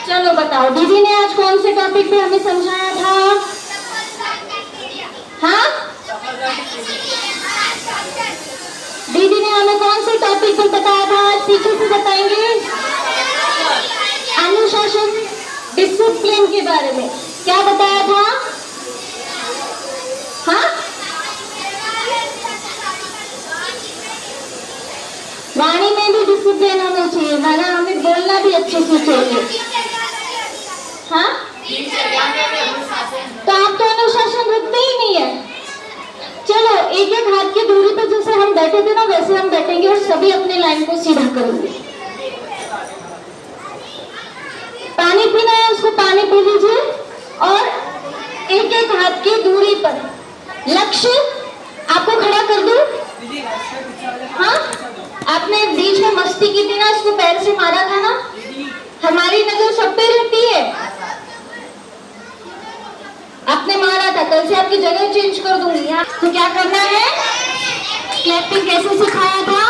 चलो बताओ, दीदी ने आज कौन से टॉपिक पे हमें समझाया था? हाँ, दीदी ने हमें कौन से टॉपिक पे बताया था? आज पीछे से बताएंगे। अनुशासन, डिसिप्लिन के बारे में क्या बताया था? हाँ, वाणी में भी डिसिप्लिन होना चाहिए, वरना हमें बोलना भी अच्छे से चाहिए। हाँ, तो आप तो अनुशासन रखते ही नहीं है। चलो एक एक हाथ की दूरी पर जैसे हम बैठे थे ना वैसे हम बैठेंगे और सभी अपने लाइन को सीधा करेंगे। पानी पीना है उसको पानी पी लीजिए और एक एक हाथ की दूरी पर। लक्ष्य आपको खड़ा कर दूं? हाँ, आपने बीच में मस्ती की थी ना, इसको पैर से मारा था ना। हमारी नजर सब पे रहती है। आपने मारा था, कल से आपकी जगह चेंज कर दूंगी। तो क्या करना है? क्लैपिंग कैसे सिखाया था?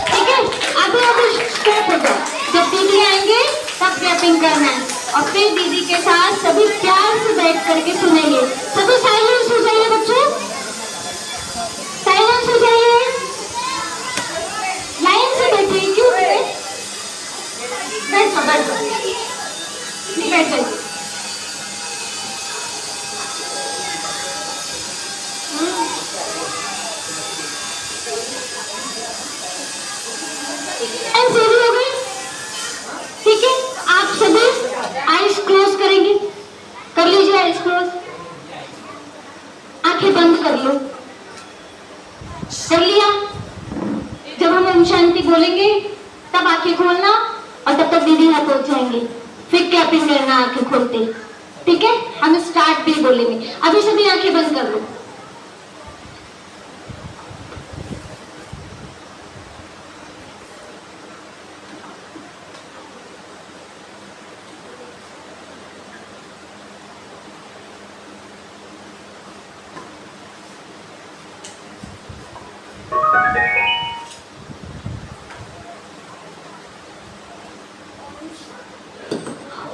ठीक है, अभी स्टॉप हो जाओ। जब दीदी आएंगे तब क्लैपिंग करना है और फिर दीदी के साथ सभी प्यार से बैठ करके सुनेंगे। सभी साइलेंस हो जाइए बच्चों, साइलेंस हो जाइए, लाइन से बैठिए। क्यों बैठ जाओ, बैठ जाओ, बैठ जाइए। सीधी हो गई? ठीक है, आप सभी आईज क्लोज करेंगे। कर लीजिए आईज क्लोज, आंखें बंद कर लो। कर लिया? जब हम ओम शांति बोलेंगे तब आंखें खोलना और तब तक दीदी यहाँ पहुंच जाएंगे। फिर क्लैपिंग करना आंखें खोलते। ठीक है, हम स्टार्ट भी बोलेंगे। अभी सभी आंखें बंद कर लो।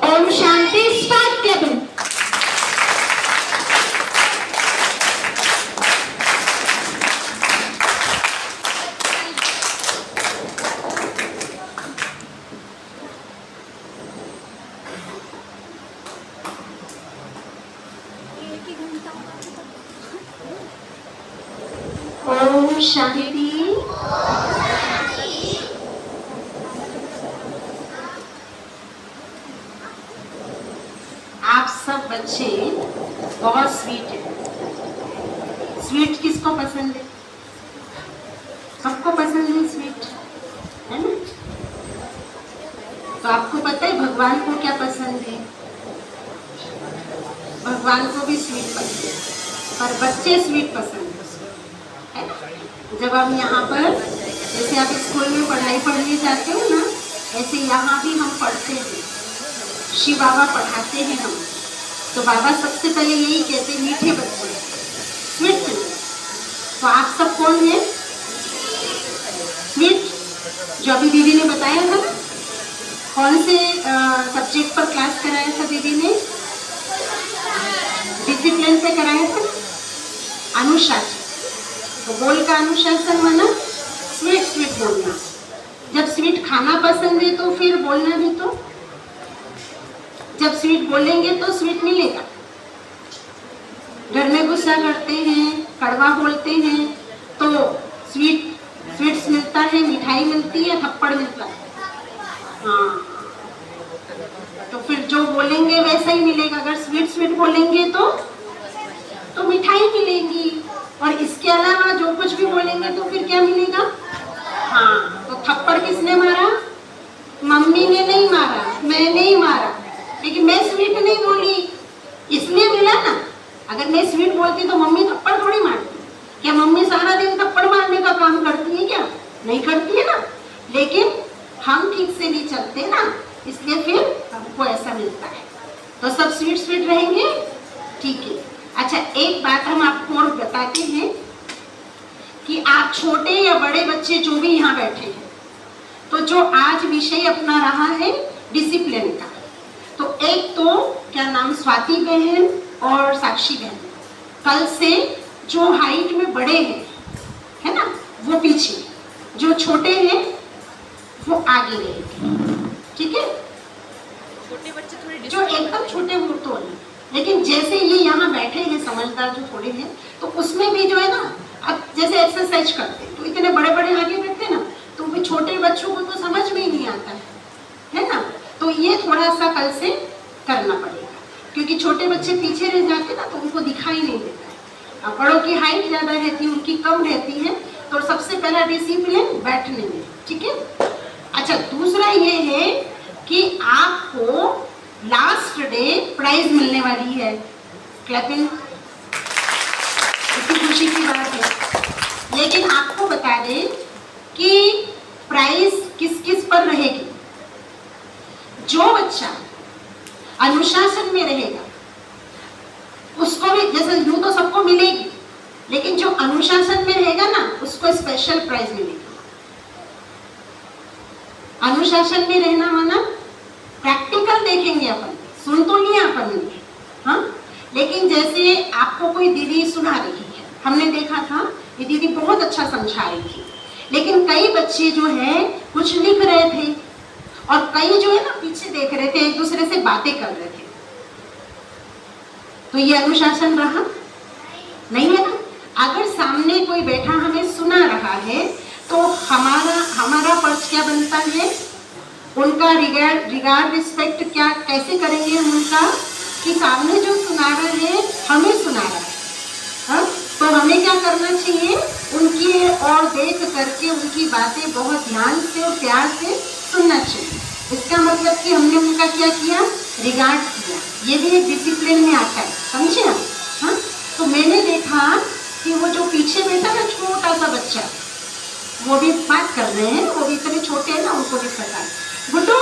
Om Shanti, start clapping. ओम शांति। आप सब बच्चे बहुत स्वीट है। स्वीट किसको पसंद है? सबको पसंद है स्वीट, है ना? तो आपको पता है भगवान को क्या पसंद है? भगवान को भी स्वीट पसंद है, पर बच्चे स्वीट पसंद है उसको, है ना? जब हम यहाँ पर जैसे आप स्कूल में पढ़ाई पढ़ने जाते हो ना, ऐसे यहाँ भी हम पढ़ते हैं। शिव बाबा पढ़ाते हैं हम, तो बाबा सबसे पहले यही कहते हैं, मीठे बच्चे, स्वीट। तो आप सब कौन है? स्वीट। जो अभी दीदी ने बताया था ना, कौन से सब्जेक्ट पर क्लास कराया था दीदी ने? डिसिप्लिन पे कराया था, अनुशासन। तो बोल का अनुशासन माना स्वीट स्वीट बोलना। जब स्वीट खाना पसंद है तो फिर बोलना भी तो, जब स्वीट बोलेंगे तो स्वीट मिलेगा। घर में गुस्सा करते हैं, कड़वा बोलते हैं तो स्वीट्स मिलता है, मिठाई मिलती है, थप्पड़ मिलता है। हाँ, तो फिर जो बोलेंगे वैसा ही मिलेगा। अगर स्वीट बोलेंगे तो मिठाई मिलेगी, और इसके अलावा जो कुछ भी बोलेंगे तो फिर क्या मिलेगा? हाँ, तो थप्पड़ किसने मारा? मम्मी ने नहीं मारा, मैंने ही मारा, लेकिन मैं स्वीट नहीं बोली इसलिए मिला ना। अगर मैं स्वीट बोलती तो मम्मी थप्पड़ थोड़ी मारती। क्या मम्मी सारा दिन थप्पड़ मारने का काम करती है? क्या नहीं करती है ना। लेकिन हम ठीक से नहीं चलते ना, इसलिए फिर हमको ऐसा मिलता है। तो सब स्वीट रहेंगे, ठीक है। अच्छा, एक बात हम आपको और बताते हैं कि आप छोटे या बड़े बच्चे जो भी यहाँ बैठे हैं, तो जो आज विषय अपना रहा है डिसिप्लिन का, तो एक तो क्या नाम स्वाति बहन और साक्षी बहन, कल से जो हाइट में बड़े हैं, है ना, वो पीछे, जो छोटे हैं वो आगे रहेंगे, ठीक है। छोटे बच्चे थोड़े जो एकदम छोटे वो तो नहीं, लेकिन जैसे ये यहाँ बैठे हैं समझदार जो थोड़े हैं, तो उसमें भी जो है ना, अब जैसे एक्सरसाइज करते हैं तो इतने बड़े बड़े आगे बैठते हैं ना, तो भी छोटे बच्चों को तो समझ में ही नहीं आता है ना। तो ये थोड़ा सा कल से करना पड़ेगा, क्योंकि छोटे बच्चे पीछे रह जाते ना तो उनको दिखाई नहीं देता है। अब बड़ों की हाइट ज़्यादा रहती है, उनकी कम रहती है, तो सबसे पहला डिसिप्लिन बैठने में, ठीक है। अच्छा, दूसरा ये है कि आपको लास्ट डे प्राइज मिलने वाली है, क्लैपिंग, इतनी खुशी की बात है। लेकिन आपको बता दें कि प्राइज किस किस पर रहेगी। जो बच्चा अनुशासन में रहेगा उसको भी, जैसे यूं तो सबको मिलेगी, लेकिन जो अनुशासन में रहेगा ना उसको स्पेशल प्राइज मिलेगी। अनुशासन में रहना माना प्रैक्टिकल देखेंगे अपन, सुन तो लिया अपन ने, हाँ, लेकिन जैसे आपको कोई दीदी सुना रही है, हमने देखा था ये दीदी बहुत अच्छा समझा रही थी, लेकिन कई बच्चे जो है कुछ लिख रहे थे और कई जो है ना पीछे देख रहे थे, एक दूसरे से बातें कर रहे थे, तो ये अनुशासन रहा नहीं है ना। अगर सामने कोई बैठा हमें सुना रहा है तो हमारा फर्ज क्या बनता है, उनका रिगार्ड रिस्पेक्ट क्या कैसे करेंगे हम उनका, कि सामने जो सुना रहा है हमें सुना रहा है, हाँ? तो हमें क्या करना चाहिए, उनकी और देख करके उनकी बातें बहुत ध्यान से और प्यार से सुनना चाहिए। इसका मतलब कि हमने उनका क्या किया, रिगार्ड किया। ये भी एक डिसिप्लिन में आता है, समझे आप, हाँ। तो मैंने देखा कि वो जो पीछे बैठा ना छोटा सा बच्चा, वो भी बात कर रहे हैं, वो भी इतने छोटे हैं ना, उनको भी पता है। गुड्डू,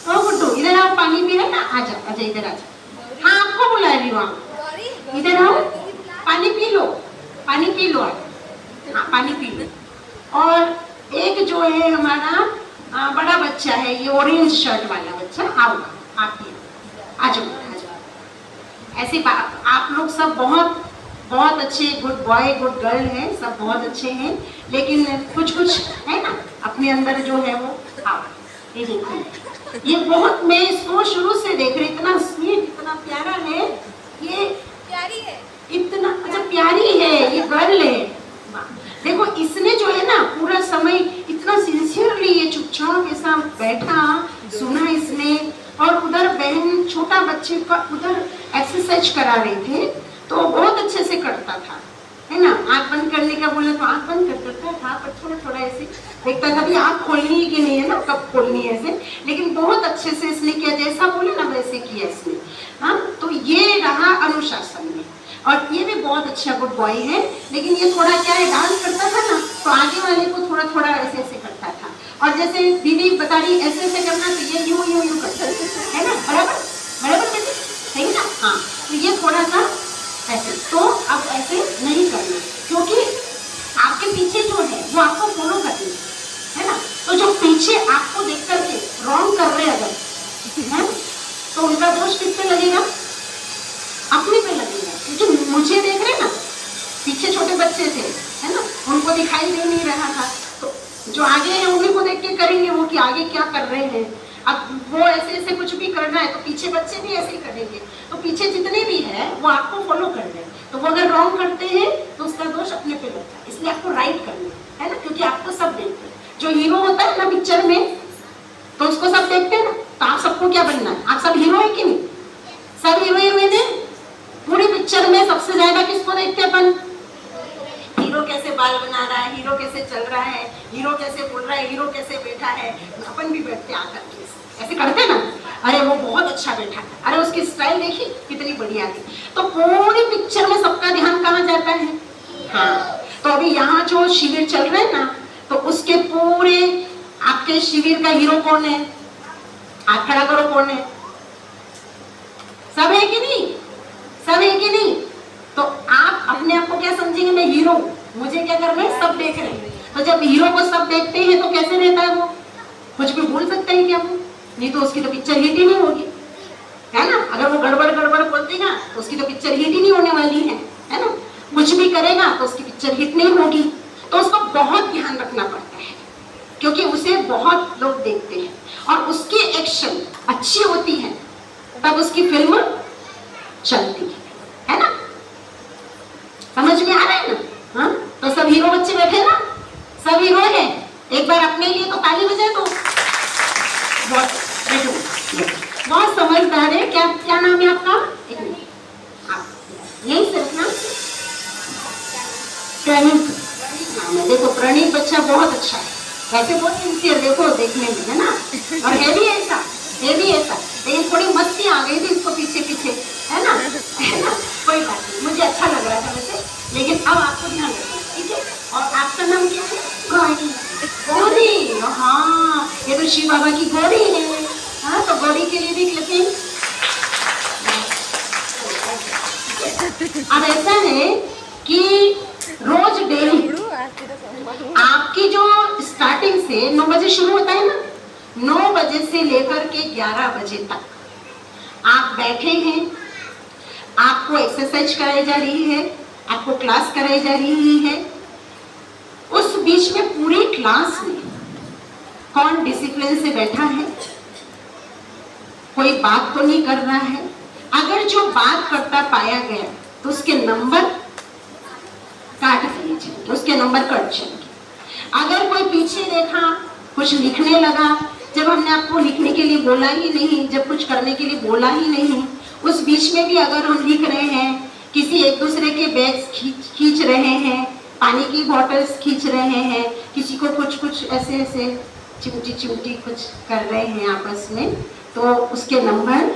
ओ गुड्डू इधर आओ, पानी पी रहे ना, आजा आजा इधर आजा। हाँ आपको बुला रही हूँ, आप इधर आओ, पानी पी लो, पानी पी लो आप, हाँ पानी पी लो। और एक जो है हमारा बड़ा बच्चा है, ये ऑरेंज शर्ट वाला बच्चा, आओ आप ही आ जाओ आ जाओ। ऐसे आप लोग सब बहुत बहुत अच्छे गुड बॉय गुड गर्ल हैं, सब बहुत अच्छे हैं, लेकिन कुछ कुछ है ना अपने अंदर जो है वो, आओ ये देखिए, ये बहुत, मैं इसको शुरू से देख रही, इतना स्वीट इतना प्यारा है, ये प्यारी है, इतना अच्छा प्यारी है, ये गर्ल है। देखो इसने जो है ना पूरा समय इतना सिंसियरली ये चुपचाप के साथ बैठा, सुना इसने, और उधर बहन छोटा बच्चे का उधर एक्सरसाइज करा रहे थे, तो बहुत अच्छे से करता था, है ना। आँख बंद करने का बोला तो आँख बंद करता था, पर थोड़ा थोड़ा ऐसे देखता था भी आँख खोलनी है कि नहीं, है ना, कब खोलनी है ऐसे, लेकिन बहुत अच्छे से इसने किया, जैसा बोले ना वैसे किया इसने, हाँ। तो ये रहा अनुशासन में, और ये भी बहुत अच्छा गुड बॉय है, लेकिन ये थोड़ा क्या है, डांस करता था ना तो आगे वाले को थोड़ा थोड़ा ऐसे ऐसे करता था, और जैसे दीदी बता रही ऐसे ऐसे करना, तो ये यूं यूं यूं करता है ना, बराबर बराबर बेटे, सही ना, हाँ। तो ये थोड़ा सा ऐसे, तो अब ऐसे नहीं करना, क्योंकि आपके पीछे जो है वो आपको फॉलो करनी है ना। तो जो पीछे आपको देख करके रॉन्ग कर रहे अगर है, तो उनका दोष किस पे लगेगा, अपने पे लगेगा, क्योंकि मुझे देख रहे ना, पीछे छोटे बच्चे थे, है ना, उनको दिखाई दे नहीं रहा था, तो जो आगे है उन्हीं को देख के करेंगे वो कि आगे क्या कर रहे हैं। अब वो ऐसे ऐसे कुछ भी करना है तो पीछे बच्चे भी ऐसे ही करेंगे, तो पीछे जितने भी है वो आपको फॉलो कर रहे हैं, तो वो अगर रॉन्ग करते हैं तो उसका दोष अपने पे लगता है, इसलिए आपको राइट करना है ना, क्योंकि आपको सब देखते हैं। जो हीरो होता है ना पिक्चर में, तो उसको सब देखते हैं ना, तो आप सबको क्या बनना है, आप सब हीरो है कि नहीं, सब हीरो हीरोइन है। पूरी पिक्चर में सबसे ज्यादा किसको देखते हैं अपन, हीरो कैसे बाल बना रहा है, हीरो कैसे चल रहा है, हीरो कैसे बोल रहा है, हीरो कैसे बैठा है, अपन भी बैठते आकर के ऐसे करते ना, अरे वो बहुत अच्छा बैठा है, अरे उसकी स्टाइल देखी कितनी बढ़िया थी। तो पूरी पिक्चर में सबका ध्यान कहाँ जाता है, हाँ। तो अभी यहाँ जो शिविर चल रहे हैं ना, तो उसके पूरे आपके शिविर का हीरो कौन है, हाथ खड़ा करो, कौन है, सब है कि नहीं, सब है कि नहीं। तो आप अपने आप को क्या समझेंगे, मैं हीरो, मुझे क्या करना है, सब देख रहे हैं। तो जब हीरो को सब देखते हैं तो कैसे रहता है वो, कुछ भी भूल सकता है क्या वो? नहीं तो उसकी तो पिक्चर हिट ही नहीं होगी, है ना। अगर वो गड़बड़ गड़बड़ बोल देगा तो उसकी तो पिक्चर हिट ही नहीं होने वाली है ना। कुछ भी करेगा तो उसकी पिक्चर हिट नहीं होगी। तो उसको बहुत ध्यान रखना पड़ता है, क्योंकि उसे बहुत लोग देखते हैं और उसकी एक्शन अच्छी होती है तब उसकी फिल्म चलती है ना। समझ में आ रहा है ना? हाँ, तो सब हीरो बच्चे बैठे ना, सब हीरो हैं। एक बार अपने लिए तो ताली बजाए दो। बहुत समझदार है। क्या क्या नाम है आपका? एक मिनट, आप यही सिर्फ ना प्रणीत नाम है। देखो प्रणीत बच्चा बहुत अच्छा है, वैसे बहुत सिंसियर देखो देखने में, है ना। और है भी ऐसा, लेकिन थोड़ी मस्ती आ गई थी इसको पीछे पीछे, है ना। कोई बात नहीं, मुझे अच्छा लग रहा था वैसे, लेकिन अब आपको ध्यान रखना, ठीक है। और आपका नाम क्या है? गौरी। गौरी, हाँ, ये तो शिव बाबा की गौरी है। हाँ, तो गौरी के लिए भी क्लिपिंग। अब ऐसा है कि रोज डेली आपकी जो स्टार्टिंग से 9 बजे शुरू होता है ना, 9 बजे से लेकर के 11 बजे तक आप बैठे हैं, आपको एक्सरसाइज कराई जा रही है, आपको क्लास कराई जा रही है। उस बीच में पूरी क्लास में कौन डिसिप्लिन से बैठा है, कोई बात तो नहीं कर रहा है। अगर जो बात करता पाया गया तो उसके नंबर काट दिए जाएंगे, उसके नंबर कट जाएंगे। अगर कोई पीछे देखा, कुछ लिखने लगा, जब हमने आपको लिखने के लिए बोला ही नहीं, जब कुछ करने के लिए बोला ही नहीं, उस बीच में भी अगर हम लिख रहे हैं, किसी एक दूसरे के बैग्स खींच रहे हैं, पानी की बॉटल्स खींच रहे हैं, किसी को कुछ ऐसे ऐसे चिमटी कुछ कर रहे हैं आपस में, तो उसके नंबर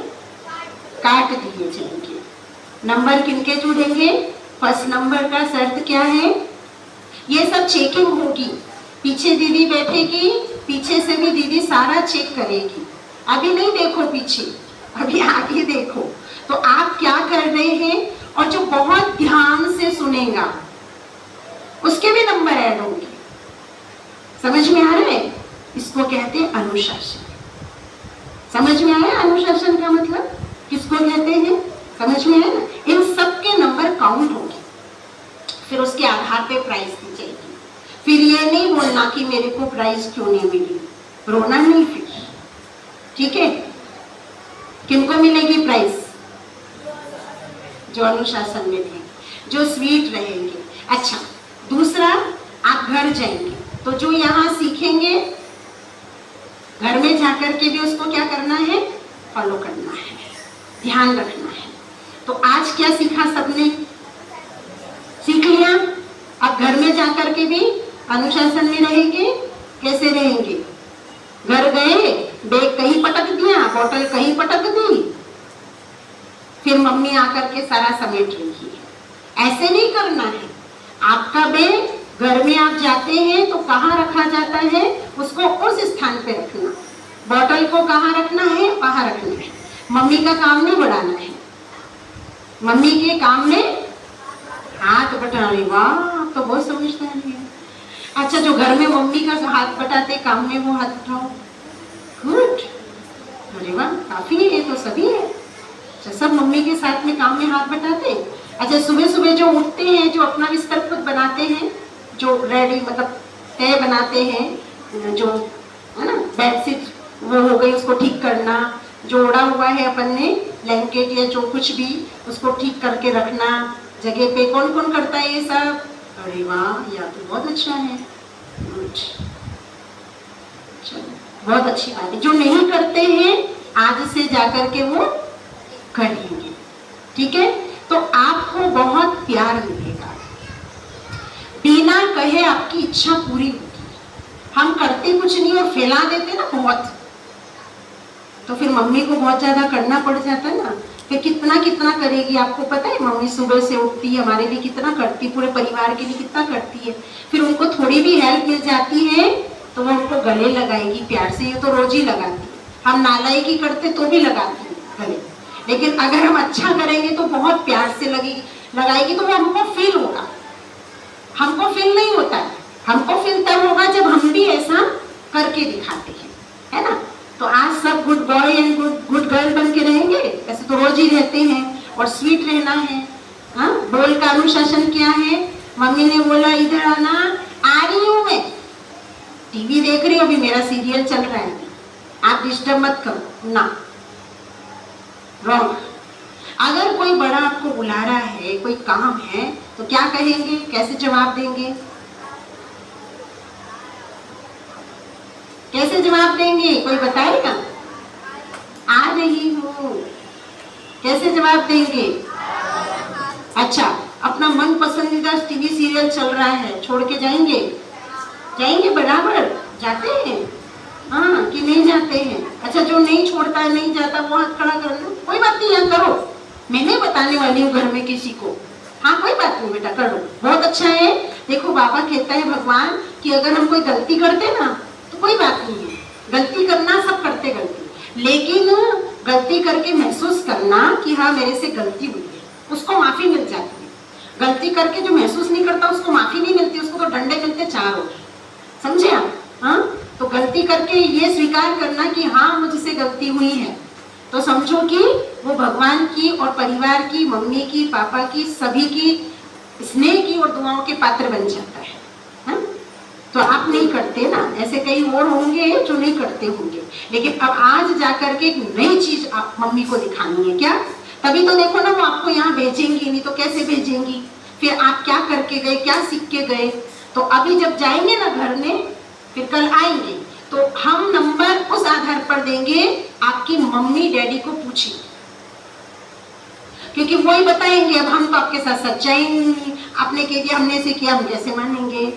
काट दिए जाएंगे। नंबर किनके जुड़ेंगे? फर्स्ट नंबर का शर्त क्या है? ये सब चेकिंग होगी। पीछे दीदी बैठेगी, पीछे से भी दीदी सारा चेक करेगी। अभी नहीं देखो पीछे, अभी आगे देखो। तो आप क्या कर रहे हैं, और जो बहुत ध्यान से सुनेगा उसके भी नंबर ऐड होंगे। समझ में आ रहा है? इसको कहते हैं अनुशासन। समझ में आया अनुशासन का मतलब किसको कहते हैं? समझ में आया ना? इन सब के नंबर काउंट होंगे, फिर उसके आधार पे प्राइज दी जाएगी। फिर ये नहीं बोलना कि मेरे को प्राइज क्यों नहीं मिली, रोना नहीं फिर, ठीक है। किनको मिलेगी प्राइज? जो अनुशासन में थे, जो स्वीट रहेंगे। अच्छा, दूसरा, आप घर जाएंगे तो जो यहाँ सीखेंगे घर में जाकर के भी उसको क्या करना है? फॉलो करना है, ध्यान रखना है। तो आज क्या सीखा सबने? सीख लिया। अब घर में जाकर के भी अनुशासन में रहेंगे। कैसे रहेंगे? घर गए, बैग कहीं पटक दिया, बोतल कहीं पटक दी, फिर मम्मी आकर के सारा समेट रही है। ऐसे नहीं करना है। आपका बैग घर में आप जाते हैं तो कहाँ रखा जाता है? उसको उस स्थान पे रखना। बोतल को कहाँ रखना है? वहाँ रखना है। मम्मी का काम नहीं बढ़ाना है। मम्मी के काम में हाथ बटाने। वाह, तो बहुत समझदारी है। अच्छा, जो घर में मम्मी का हाथ बटाते काम में, वो हाथ उठाओ। गुड, अरे वाह, काफी है। ये तो सभी है। अच्छा, सब मम्मी के साथ में काम में हाथ बटाते। अच्छा, सुबह सुबह जो उठते हैं, जो अपना बिस्तर खुद बनाते हैं, जो रेडी मतलब तय बनाते हैं, जो है ना बेडशीट वो हो गई, उसको ठीक करना, जो ओढ़ा हुआ है अपन ने ब्लैंकेट या जो कुछ भी, उसको ठीक करके रखना जगह पे। कौन कौन करता है ये सब? अरे वाह, या तो बहुत अच्छा है। गुड, चलो बहुत अच्छी बात है। जो नहीं करते हैं आज से जाकर के वो करेंगे, ठीक है। तो आपको बहुत प्यार मिलेगा, बिना कहे आपकी इच्छा पूरी होगी। हम करते कुछ नहीं और फैला देते ना बहुत, तो फिर मम्मी को बहुत ज्यादा करना पड़ जाता है ना। फिर कितना कितना करेगी, आपको पता है। मम्मी सुबह से उठती है, हमारे लिए कितना करती है, पूरे परिवार के लिए कितना करती है। फिर उनको थोड़ी भी हेल्प मिल जाती है तो वो उनको गले लगाएगी प्यार से। ये तो रोज ही लगाती है। हम नालायकी करते तो भी लगाती है गले, लेकिन अगर हम अच्छा करेंगे तो बहुत प्यार से लगाएगी, तो वो हमको फील होगा। हमको फील नहीं होता है, हमको फील तब होगा जब हम भी ऐसा करके दिखाते हैं, है ना। तो आज सब good boy and good girl बन के रहेंगे, ऐसे तो रोज ही रहते हैं, और स्वीट रहना है। हाँ, बोल का अनुशासन क्या है? मम्मी ने बोला इधर आना, आ रही हूँ मैं, टीवी देख रही हूँ, अभी मेरा सीरियल चल रहा है, आप डिस्टर्ब मत करो ना, रॉन्ग। अगर कोई बड़ा आपको बुला रहा है, कोई काम है, तो क्या कहेंगे, कैसे जवाब देंगे? कैसे जवाब देंगे, कोई बताएगा? आ रही हूँ, कैसे जवाब देंगे? अच्छा, अपना मन पसंदीदा टीवी सीरियल चल रहा है, छोड़ के जाएंगे? जाएंगे, बराबर जाते हैं, हाँ कि नहीं जाते हैं? अच्छा, जो नहीं छोड़ता है, नहीं जाता, वो हाथ खड़ा कर लो, कोई बात नहीं, यहाँ करो, मैं नहीं बताने वाली हूँ घर में किसी को, हाँ कोई बात नहीं बेटा, कर लो, बहुत अच्छा है। देखो बाबा कहता है भगवान कि अगर हम कोई गलती करते ना तो कोई बात नहीं है, गलती करना सब करते गलती, लेकिन गलती करके महसूस करना कि हाँ मेरे से गलती हुई है, उसको माफी मिल जाती है। गलती करके जो महसूस नहीं करता उसको माफी नहीं मिलती, उसको तो डंडे मिलते चारों, समझे आप? हाँ, तो गलती करके ये स्वीकार करना कि हाँ मुझसे गलती हुई है, तो समझो कि वो भगवान की और परिवार की, मम्मी की, पापा की, सभी की स्नेह की और दुआओं के पात्र बन जाता है। हाँ? तो आप नहीं करते ना, ऐसे कई और होंगे जो नहीं करते होंगे, लेकिन अब आज जाकर के एक नई चीज आप मम्मी को दिखानी है। क्या? तभी तो देखो ना वो आपको यहाँ भेजेंगी, नहीं तो कैसे भेजेंगी? फिर आप क्या करके गए, क्या सीख के गए? तो अभी जब जाएंगे ना घर में, फिर कल आएंगे तो हम नंबर उस आधार पर देंगे, आपकी मम्मी डैडी को पूछिए, क्योंकि वो ही बताएंगे। अब हम तो आपके साथ सच्चाई नहीं, आपने कह दिया हमने से किया, हम कैसे मानेंगे?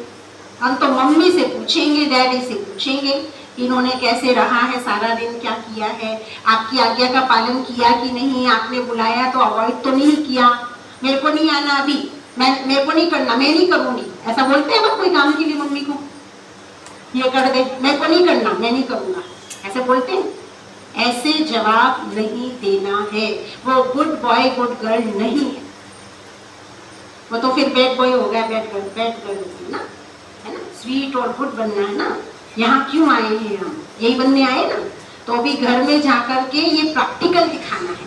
हम तो मम्मी से पूछेंगे, डैडी से पूछेंगे कि इन्होंने कैसे रहा है, सारा दिन क्या किया है, आपकी आज्ञा का पालन किया कि नहीं, आपने बुलाया तो अवॉइड तो नहीं किया, मेरे को नहीं आना अभी, मेरे को नहीं करना, मैं नहीं करूंगी, ऐसा बोलते हैं कोई काम के लिए मम्मी को, ये कर दे, मेरे को नहीं करना, मैं नहीं करूंगा, ऐसे बोलते हैं? ऐसे जवाब नहीं देना है, वो गुड बॉय गुड गर्ल नहीं है, वो तो फिर बैड बॉय हो गया, बैड गर्ल होगी ना, है ना। स्वीट और गुड बनना है ना, यहाँ क्यों आए हैं हम? यही बनने आए ना। तो अभी घर में जाकर के ये प्रैक्टिकल दिखाना है,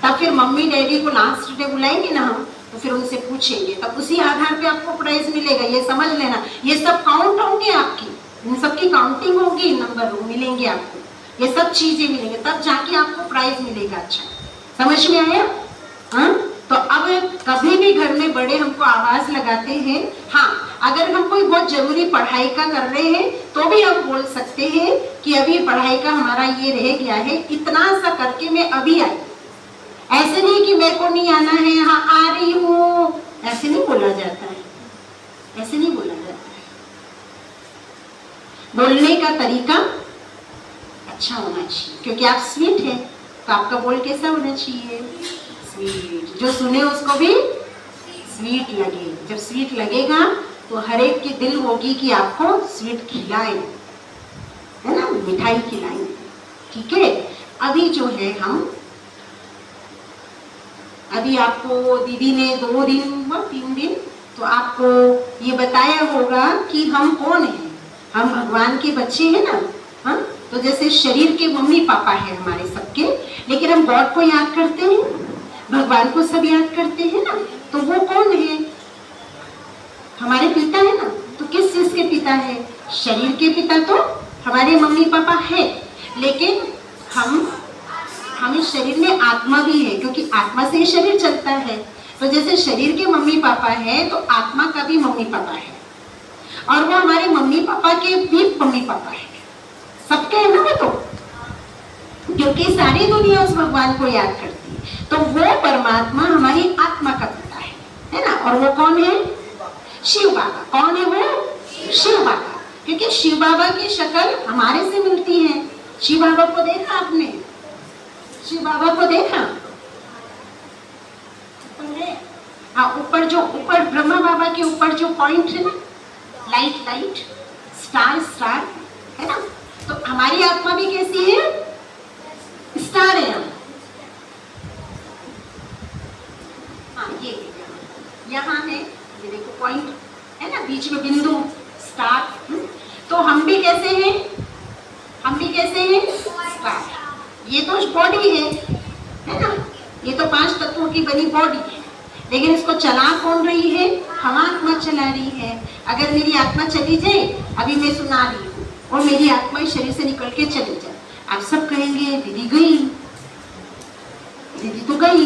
तब फिर मम्मी डैडी को लास्ट डे बुलाएंगे ना हम, तो फिर उनसे पूछेंगे, तब उसी आधार पे आपको प्राइज मिलेगा। ये समझ लेना, ये सब काउंट होंगे आपकी, इन सबकी काउंटिंग होगी, नंबर मिलेंगे आपको, ये सब चीजें मिलेंगे, तब जाके आपको प्राइज मिलेगा। अच्छा, समझ में आया? हाँ, तो अब कभी भी घर में बड़े हमको आवाज लगाते हैं, हाँ अगर हम कोई बहुत जरूरी पढ़ाई का कर रहे हैं तो भी हम बोल सकते हैं कि अभी पढ़ाई का हमारा ये रह गया है, इतना सा करके मैं अभी आई। ऐसे नहीं कि मेरे को नहीं आना है, हाँ आ रही हूँ, ऐसे नहीं बोला जाता है, ऐसे नहीं बोला जाता है। बोलने का तरीका अच्छा होना चाहिए, क्योंकि आप स्वीट है, तो आपका बोल कैसा होना चाहिए? स्वीट, जो सुने उसको भी स्वीट लगे। जब स्वीट लगेगा तो हर एक की दिल होगी कि आपको स्वीट खिलाए, है ना, मिठाई खिलाए। ठीक है, अभी जो है हम, अभी आपको दीदी ने 2 दिन 3 दिन तो आपको ये बताया होगा कि हम कौन हैं। हम भगवान के बच्चे हैं ना। हाँ, तो जैसे शरीर के मम्मी पापा है हमारे सबके, लेकिन हम गॉड को याद करते हैं, भगवान को सब याद करते हैं ना। तो वो कौन है? हमारे पिता है ना। तो किस चीज के पिता है? शरीर के पिता तो हमारे मम्मी पापा है, लेकिन हम इस शरीर में आत्मा भी है, क्योंकि आत्मा से ही शरीर चलता है। तो जैसे शरीर के मम्मी पापा है, तो आत्मा का भी मम्मी पापा है, और वो हमारे मम्मी पापा के भी मम्मी पापा है, सबके है ना वो तो, क्योंकि सारी दुनिया उस भगवान को याद करती है। तो वो परमात्मा हमारी आत्मा का पिता है ना। और वो कौन है? शिव बाबा। कौन है वो? शिव बाबा, क्योंकि शिव बाबा की शक्ल हमारे से मिलती है। शिव बाबा को देखा आपने? शिव बाबा को देखा? हाँ, ऊपर ब्रह्मा बाबा के ऊपर जो पॉइंट है ना, लाइट स्टार है ना। तो हमारी आत्मा भी कैसी है? स्टार है हम। हाँ, ये यहाँ है, ये देखो पॉइंट है ना, ये तो बॉडी है ना, ये तो 5 तत्वों की बनी बॉडी है, लेकिन इसको चला कौन रही है? हम आत्मा चला रही है। अगर मेरी आत्मा चली जाए, अभी मैं सुना रही हूँ और मेरी आत्मा इस शरीर से निकल के चली जाए, आप सब कहेंगे दीदी गई, दीदी तो गई,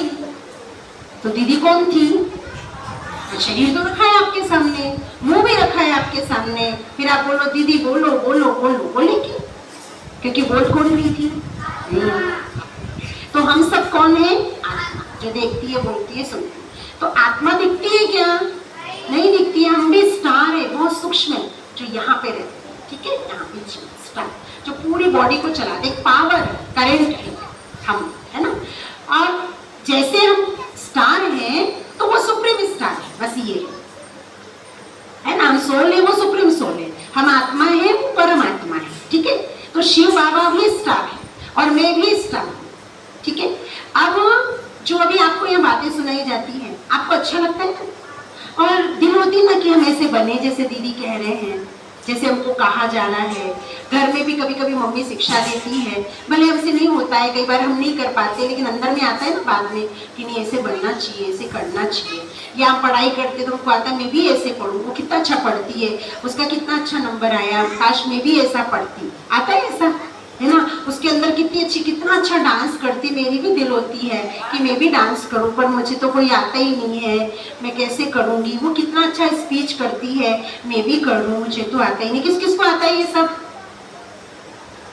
तो दीदी कौन थी? शरीर तो रखा है आपके सामने, मुंह भी रखा है आपके सामने, फिर आप बोलो दीदी बोलो बोलो बोलो, बोलेगी? क्योंकि बोल कौन रही थी? तो हम सब कौन है? आत्मा, जो देखती है, बोलती है, सुनती है। तो आत्मा दिखती है क्या? नहीं दिखती है। हम भी स्टार है, बहुत सूक्ष्म है, जो यहाँ पे रहते हैं, ठीक है, यहाँ पे स्टार जो पूरी बॉडी को चलाते, पावर करंट है हम, है ना। और जैसे हम स्टार हैं तो वो सुप्रीम स्टार है, बस ये है ना। हम सोल है, वो सुप्रीम सोल है। हम आत्मा है, वो परमात्मा है, ठीक है। तो शिव बाबा भी स्टार है और मैं भी स्टार हूँ, ठीक है। अब जो अभी आपको ये बातें सुनाई जाती हैं, आपको अच्छा लगता है ना? और दिल होती ना कि हम ऐसे बने जैसे दीदी कह रहे हैं, जैसे हमको कहा जा रहा है। घर में भी कभी कभी मम्मी शिक्षा देती है, भले हमसे नहीं होता है, कई बार हम नहीं कर पाते, लेकिन अंदर में आता है ना बाद में कि नहीं ऐसे बनना चाहिए, ऐसे करना चाहिए। या आप पढ़ाई करते तो उनको आता है मैं भी ऐसे पढ़ूँ, वो कितना अच्छा पढ़ती है, उसका कितना अच्छा नंबर आया, काश मैं भी ऐसा पढ़ती, आता है ऐसा, है ना। उसके अंदर कितनी अच्छी, कितना अच्छा डांस करती, मेरी भी दिल होती है कि मैं भी डांस करूं, पर मुझे तो कोई आता ही नहीं है, मैं कैसे करूंगी। वो कितना अच्छा स्पीच करती है, मैं भी करूं, मुझे तो आता ही नहीं। किस किस को आता है ये सब?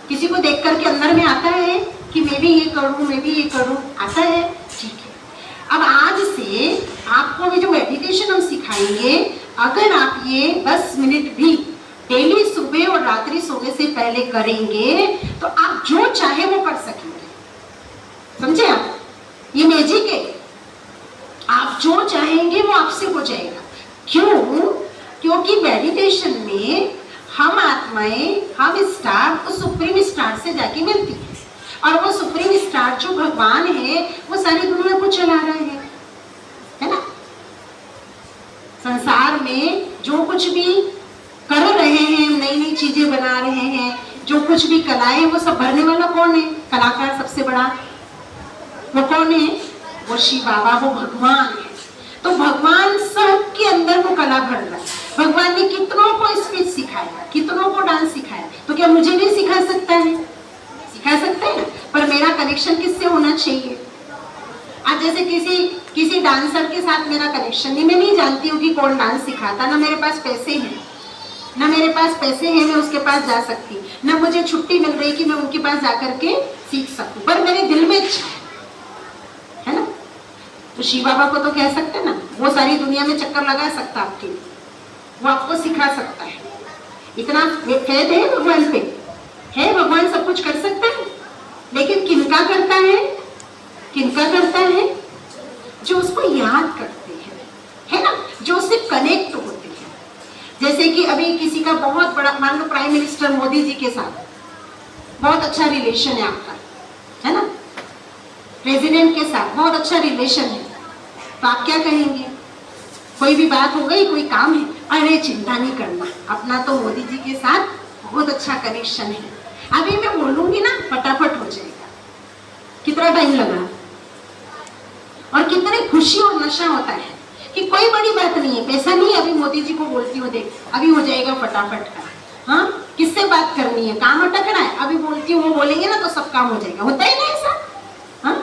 किसी को देख करके अंदर में आता है कि मैं भी ये करूं, मैं भी ये करूं, आता है, ठीक है। अब आज से आपको भी जो मेडिटेशन हम सिखाएंगे, अगर आप ये 10 मिनट भी डेली सुबह और रात्रि सोने से पहले करेंगे तो आप जो चाहे वो कर सकेंगे, समझे आप? ये मैजिक है, आप जो चाहेंगे वो आपसे हो जाएगा। क्यों? क्योंकि मेडिटेशन में हम आत्माएं, हम स्टार उस सुप्रीम स्टार से जाके मिलती है, और वो सुप्रीम स्टार जो भगवान है वो सारी दुनिया को चला रहा है ना। संसार में जो कुछ भी कर रहे हैं, नई नई चीजें बना रहे हैं, जो कुछ भी कलाएं, वो सब भरने वाला कौन है? कलाकार सबसे बड़ा वो कौन है? वो शिव बाबा, वो भगवान है। तो भगवान सब के अंदर वो कला भर रहा है। भगवान ने कितनों को स्पीच सिखाया, कितनों को डांस सिखाया, तो क्या मुझे नहीं सिखा सकता है? सिखा सकता है ना। पर मेरा कनेक्शन किससे होना चाहिए? आज जैसे किसी डांसर के साथ मेरा कनेक्शन नहीं, मैं नहीं जानती हूँ कि कौन डांस सिखाता, ना मेरे पास पैसे हैं, ना मेरे पास पैसे हैं मैं उसके पास जा सकती, ना मुझे छुट्टी मिल रही कि मैं उनके पास जाकर के सीख सकूं, पर मेरे दिल में इच्छा है ना। तो शिव बाबा को तो कह सकते ना, वो सारी दुनिया में चक्कर लगा सकता आपके लिए, वो आपको सिखा सकता है। इतना कैद है भगवान पे, है भगवान सब कुछ कर सकता है, लेकिन किनका करता है? किनका करता है? जो उसको याद करते हैं, है ना, जो उससे कनेक्ट होते हैं। जैसे कि अभी किसी का बहुत बड़ा, मान लो प्राइम मिनिस्टर मोदी जी के साथ बहुत अच्छा रिलेशन है आपका, है ना, प्रेसिडेंट के साथ बहुत अच्छा रिलेशन है, तो आप क्या कहेंगे? कोई भी बात हो गई, कोई काम है, अरे चिंता नहीं करना, अपना तो मोदी जी के साथ बहुत अच्छा कनेक्शन है, अभी मैं बोलूंगी ना फटाफट हो जाएगा। कितना टाइम लगा और कितनी खुशी और नशा होता है कि कोई बड़ी बात नहीं है, पैसा नहीं है, अभी मोदी जी को बोलती हूँ, देख अभी हो जाएगा फटाफट का। हाँ, किससे बात करनी है? काम अटक रहा है, अभी बोलती हूँ, वो बोलेंगे ना तो सब काम हो जाएगा। होता ही नहीं ऐसा। हाँ,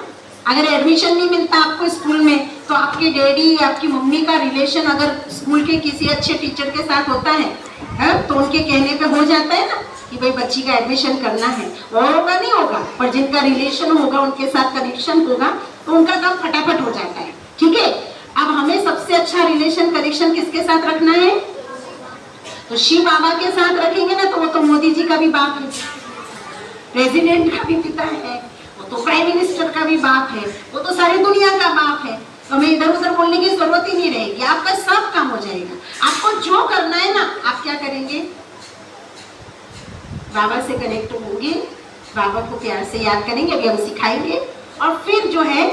अगर एडमिशन नहीं मिलता आपको स्कूल में, तो आपके डैडी, आपकी मम्मी का रिलेशन अगर स्कूल के किसी अच्छे टीचर के साथ होता है, तो उनके कहने पे हो जाता है ना कि भाई बच्ची का एडमिशन करना है, और होगा नहीं होगा, पर जिनका रिलेशन होगा, उनके साथ कनेक्शन होगा, तो उनका काम फटाफट हो जाता है, ठीक है। अब हमें सबसे अच्छा रिलेशन, कनेक्शन किसके साथ रखना है? तो शिव बाबा के साथ रखेंगे ना, तो वो तो मोदी जी का भी बाप है, प्रेसिडेंट का भी पिता है, वो तो प्राइम मिनिस्टर का भी बाप है, वो तो सारी दुनिया का बाप है। तो हमें इधर उधर बोलने की जरूरत ही नहीं रहेगी, आपका सब काम हो जाएगा। आपको जो करना है ना, आप क्या करेंगे? बाबा से कनेक्ट होंगे, बाबा को प्यार से याद करेंगे, अभी हम सिखाएंगे, और फिर जो है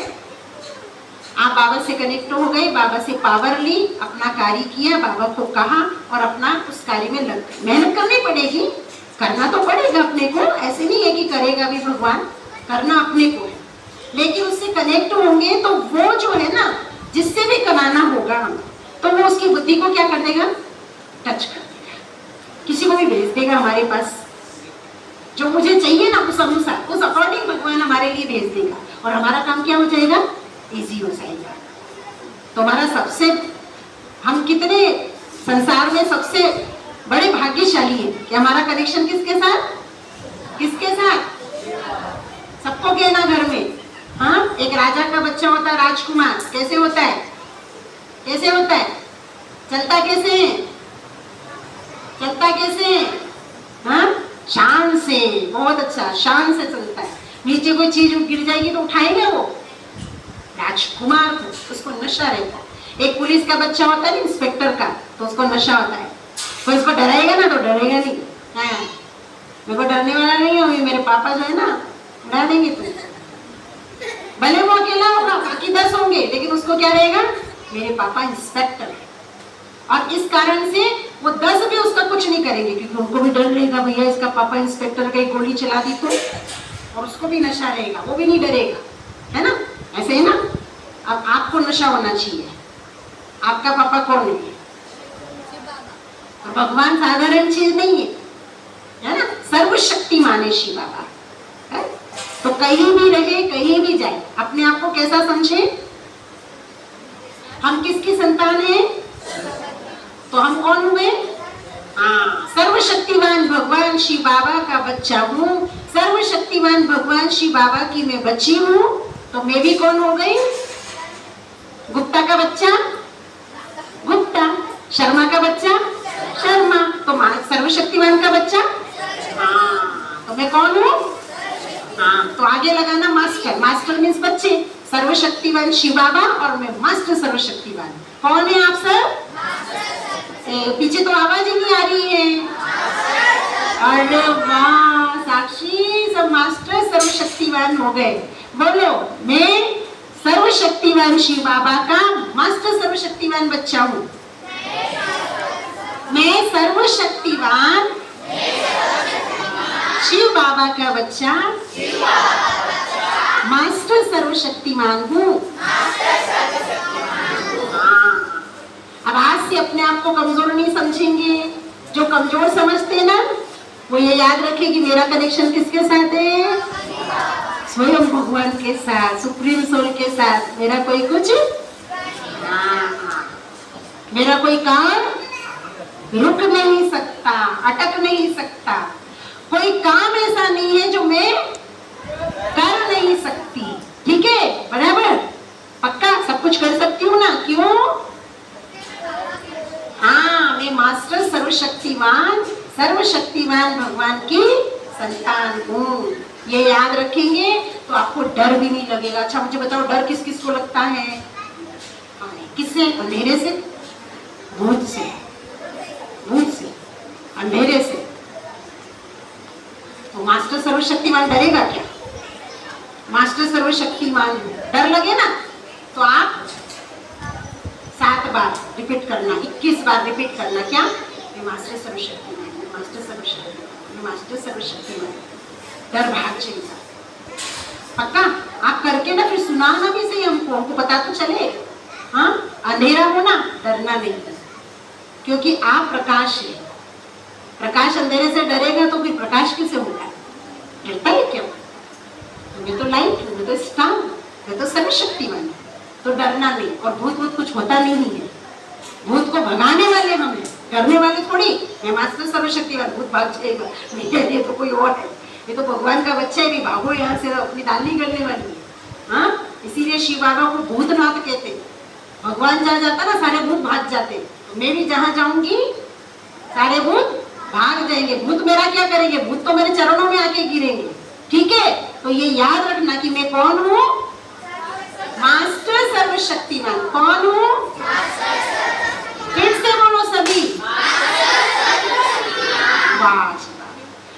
आप बाबा से कनेक्ट हो गए, बाबा से पावर ली, अपना कार्य किया, बाबा को कहा और अपना उस कार्य में लग गए। मेहनत करनी पड़ेगी, करना तो पड़ेगा अपने को, ऐसे नहीं है कि करेगा भी भगवान, करना अपने को है, लेकिन उससे कनेक्ट होंगे तो वो जो है ना, जिससे भी कमाना होगा हम, तो वो उसकी बुद्धि को क्या कर देगा, टच कर देगा, किसी को भी भेज देगा हमारे पास, जो मुझे चाहिए ना उस अनुसार, उस अकॉर्डिंग भगवान हमारे लिए भेज देगा, और हमारा काम क्या हो जाएगा, इजी हो जाएगा। तो हमारा सबसे, हम कितने संसार में सबसे बड़े भाग्यशाली हैं कि हमारा कनेक्शन किसके साथ, किसके साथ, सबको कहना घर में, हाँ, एक राजा का बच्चा होता है राजकुमार, कैसे होता है, कैसे होता है, चलता कैसे है, चलता कैसे है, हाँ, शान से, बहुत अच्छा, शान से चलता है, नीचे कोई चीज गिर जाएगी तो उठाएगा वो, राजकुमार को, उसको नशा रहता है। एक पुलिस का बच्चा होता है ना, इंस्पेक्टर का, तो उसको नशा होता है, तो इसको डराएगा ना, तो डरेगा नहीं, हाँ, मेरे को डरने वाला नहीं है, मेरे पापा जो है ना उड़ा देंगे तुम, भले वो अकेला होगा, बाकी 10 होंगे, लेकिन उसको क्या रहेगा, मेरे पापा इंस्पेक्टर है, और इस कारण से वो 10 भी उसका कुछ नहीं करेंगे, क्योंकि उनको भी डर रहेगा, भैया इसका पापा इंस्पेक्टर का, एक गोली चला दी तो, और उसको भी नशा रहेगा, वो भी नहीं डरेगा, है ना, ऐसे है ना। अब आपको नशा होना चाहिए, आपका पापा कौन है, और भगवान साधारण चीज नहीं है ना, सर्वशक्तिमान है शिव बाबा, है? तो कहीं भी रहे, कहीं भी जाए, अपने आप को कैसा समझे, हम किसकी संतान हैं, तो हम कौन हुए, हाँ, सर्वशक्तिमान भगवान शिव बाबा का बच्चा हूँ, सर्वशक्तिमान भगवान शिव बाबा की मैं बच्ची हूँ, तो मैं भी कौन हो गई, गुप्ता का बच्चा गुप्ता, शर्मा का बच्चा शर्मा, तो सर्वशक्तिमान का बच्चा, हाँ, तो मैं कौन हूँ, हाँ, तो आगे लगाना मास्टर, मास्टर मीन्स बच्चे, सर्वशक्तिवान शिव बाबा, और मैं मास्टर सर्वशक्तिवान, कौन है आप सब, पीछे तो आवाज ही नहीं आ रही है, अरे वाह, साक्षी सब मास्टर सर्वशक्तिवान हो गए, बोलो, मैं सर्वशक्तिवान शिव बाबा का मास्टर सर्वशक्तिवान बच्चा हूँ, मैं सर्वशक्तिवान शिव बाबा का बच्चा, मास्टर सर्वशक्तिमान हूँ। अब आज से अपने आप को कमजोर नहीं समझेंगे, जो कमजोर समझते हैं ना, वो ये याद रखे कि मेरा कनेक्शन किसके साथ है, स्वयं भगवान के साथ, सुप्रीम सोल के साथ, मेरा कोई कुछ, मेरा कोई काम रुक नहीं सकता, अटक नहीं सकता, कोई काम ऐसा नहीं है जो मैं कर नहीं सकती, ठीक है, बराबर, पक्का, सब कुछ कर सकती हूँ ना, क्यों, हाँ, मैं मास्टर सर्वशक्तिमान भगवान की संतान हूँ, ये याद रखेंगे तो आपको डर भी नहीं लगेगा। अच्छा मुझे बताओ, डर किस किस को लगता है, किससे, अंधेरे से, भूत से, भूत से, अंधेरे से, तो मास्टर सर्वशक्तिमान डरेगा क्या, मास्टर सर्वशक्तिमान डर लगे ना, तो आप 7 बार रिपीट करना, 21 बार रिपीट करना, क्या, मैं मास्टर सर्वशक्तिमान, मैं मास्टर सर्वशक्तिमान, मैं मास्टर सर्वशक्तिमान, डर भाग जाएगा, पक्का, आप करके ना फिर सुनाना भी सही हमको पता तो चले, हाँ, अंधेरा हो ना, डरना नहीं, क्योंकि आप प्रकाश है, प्रकाश अंधेरे से डरेगा तो फिर प्रकाश कैसे होगा, डरता है क्यों, मैं तो लाइट हूँ, मैं तो स्टार हूँ, मैं तो सर्वशक्तिमान, तो डरना नहीं, और भूत कुछ होता नहीं है, भूत को भगाने वाले हम हैं, करने वाले थोड़ी, मैं मास्टर सर्वशक्तिमान, भूत भाग जाएगा, नहीं, ये तो कोई और है, ये तो भगवान का बच्चा है, भी भागो यहाँ से, अपनी दानी करने वाली है, हाँ, इसीलिए शिव बाबा को भूतनाथ कहते हैं, भगवान जहाँ जाता ना सारे भूत भाग जाते, तो मैं भी जहाँ जाऊंगी सारे भूत भाग जाएंगे, भूत मेरा क्या करेंगे, भूत तो मेरे चरणों में आके गिरेंगे, ठीक है, तो ये याद रखना कि मैं कौन हूँ, मास्टर सर्वशक्तिमान, कौन हूँ, फिर से बोलो सभी,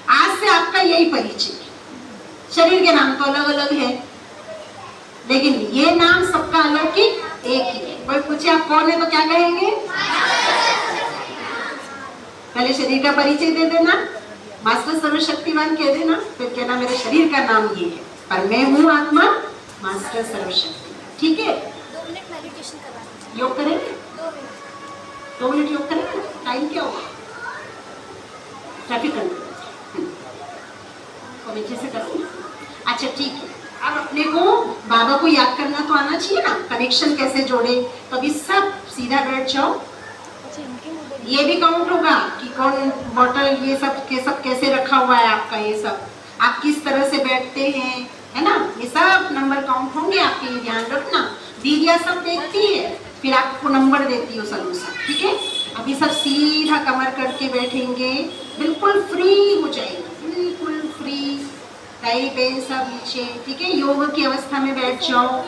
आज से आपका यही परिचय, शरीर के नाम तो अलग अलग है, लेकिन ये नाम सबका अलौकिक एक ही है। कोई पूछे आप कौन है तो क्या कहेंगे, पहले शरीर का परिचय दे देना, मास्टर सर्वशक्तिमान कह देना, फिर कहना मेरे शरीर का नाम ये है, पर मैं हूँ आत्मा मास्टर सर्वशक्ति। ठीक है, 2 मिनट मेडिटेशन करवा दीजिए। योग करेंगे, 2 मिनट। 2 मिनट योग करेंगे। टाइम क्या होगा? ट्रैफिक कंट्रोल को नीचे से करूँ। अच्छा ठीक है, अब अपने को बाबा को याद करना तो आना चाहिए ना, कनेक्शन कैसे जोड़े। तो अभी सब सीधा बैठ जाओ। अच्छा, इनके मोबाइल ये भी काउंट होगा कि कौन बॉटल ये सब कैसे रखा हुआ है आपका, ये सब आप किस तरह से बैठते हैं, है ना, ये सब नंबर काउंट होंगे आपके, ध्यान रखना। दीदिया सब देखती है, फिर आपको नंबर देती हो सलूशन। ठीक है, अभी सब सीधा कमर करके बैठेंगे, बिल्कुल फ्री हो जाएंगे, बिल्कुल फ्री, पैरी पेन सब नीचे। ठीक है, योग की अवस्था में बैठ जाओ।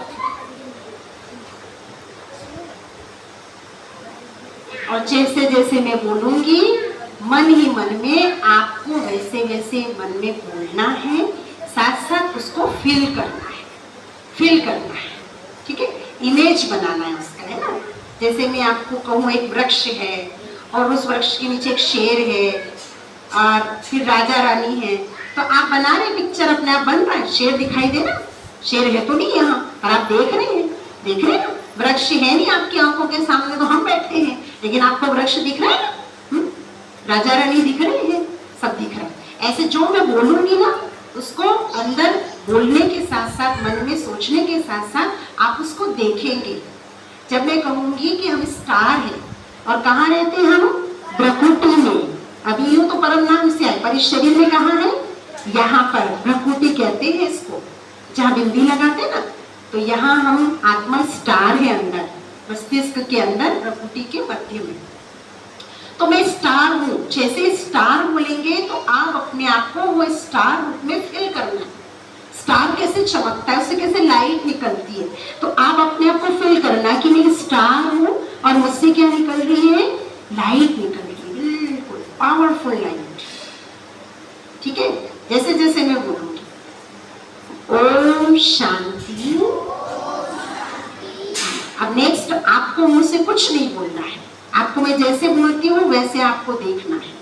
और जैसे जैसे मैं बोलूंगी मन ही मन में आपको वैसे वैसे मन में बोलना है, साथ साथ उसको फील करना है, फील करना है। ठीक है, इमेज बनाना है उसका, है ना। जैसे मैं आपको कहूँ एक वृक्ष है और उस वृक्ष के नीचे एक शेर है और फिर राजा रानी है, तो आप बना रहे पिक्चर, अपने आप बन रहा है, शेर दिखाई दे रहा, शेर है तो नहीं यहाँ पर, आप देख रहे हैं, देख रहे हैं ना, वृक्ष है नहीं आपकी आंखों के सामने, तो हम बैठे हैं, लेकिन आपको वृक्ष दिख रहा है ना, राजा रानी दिख रहे हैं, सब दिख रहा है। ऐसे जो मैं बोलूंगी ना, उसको अंदर बोलने के साथ साथ, मन में सोचने के साथ साथ आप उसको देखेंगे। जब मैं कहूंगी कि हम स्टार हैं और कहाँ रहते हैं हम, प्रकृति में, अभी यूं तो परम नाम से आए, पर इस शरीर में कहाँ है, यहाँ पर प्रकृति कहते हैं इसको, जहाँ बिंदी लगाते ना, तो यहाँ हम आत्मा स्टार है अंदर, मस्तिष्क के अंदर, प्रकृति के मध्य में। तो मैं स्टार हूँ, जैसे स्टार बोलेंगे तो आप अपने आप को वो स्टार रूप में फील करना है। स्टार कैसे चमकता है, उससे कैसे लाइट निकलती है, तो आप अपने आप को फील करना कि मैं स्टार हूँ और मुझसे क्या निकल रही है, लाइट निकल रही है, बिल्कुल पावरफुल लाइट। ठीक है, जैसे जैसे मैं बोलूंगी, ओम शांति। अब नेक्स्ट आपको मुझसे कुछ नहीं बोलना है, आपको मैं जैसे बोलती हूँ वैसे आपको देखना है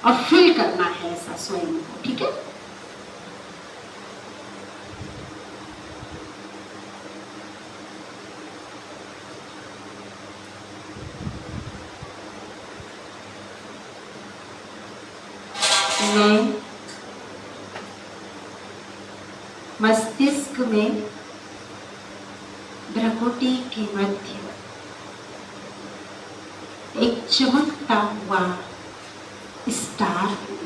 और फील करना है ऐसा स्वयं को। ठीक है, मैं मस्तिष्क में भ्रकुटी के मध्य एक चमकता हुआ स्टार हूँ।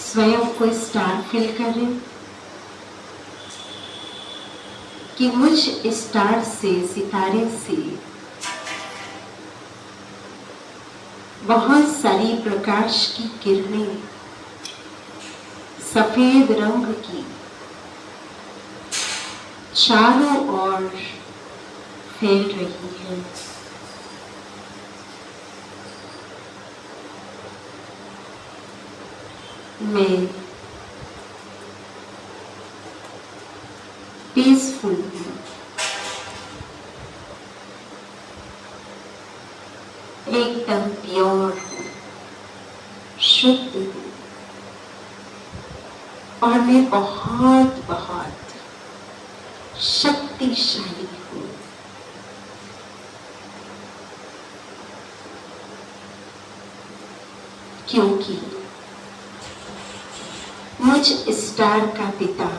स्वयं को स्टार फील करें कि मुझ स्टार से, सितारे से बहुत सारी प्रकाश की किरणें सफेद रंग की चारों ओर फैल रही है। मैं पीसफुल हूँ, एकदम प्योर हूँ, शुद्ध हूँ और मैं बहुत बहुत शक्तिशाली हूँ। क्योंकि मुझ स्टार का पिता,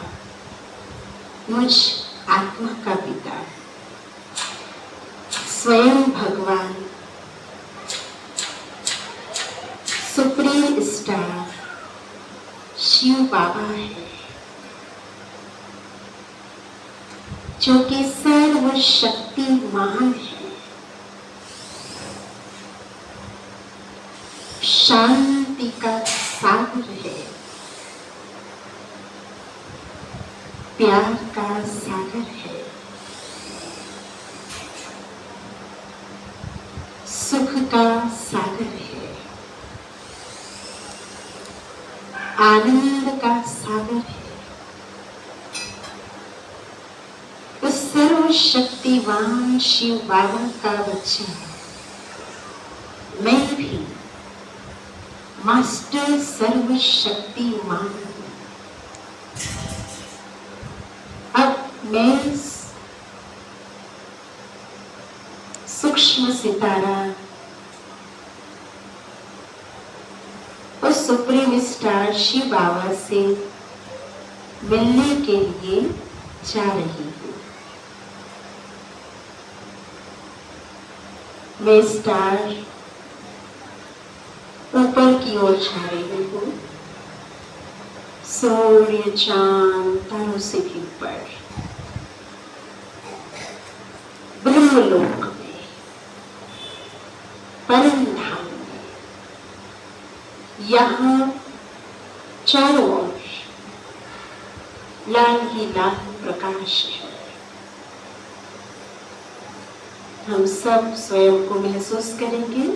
मुझ आत्मा का पिता स्वयं भगवान सुप्रीम स्टार शिव बाबा है, जो कि सर्वशक्तिमान है, शांति का सागर है, प्यार का सागर है, सुख का सागर है, आनंद का सागर है। उस सर्वशक्तिवान शिव बाबा का बच्चा मैं भी मास्टर सर्वशक्तिमान। अब मैं सूक्ष्म सितारा और सुप्रीम स्टार शिव बाबा से मिलने के लिए जा रही हूँ। मैं स्टार ऊपर की ओर जा रही हूँ, सूर्य चांद तारों से भी ऊपर ब्रह्मलोक में, परम धाम में। यहाँ चारों ओर लाल ही लाल प्रकाश है। हम सब स्वयं को महसूस करेंगे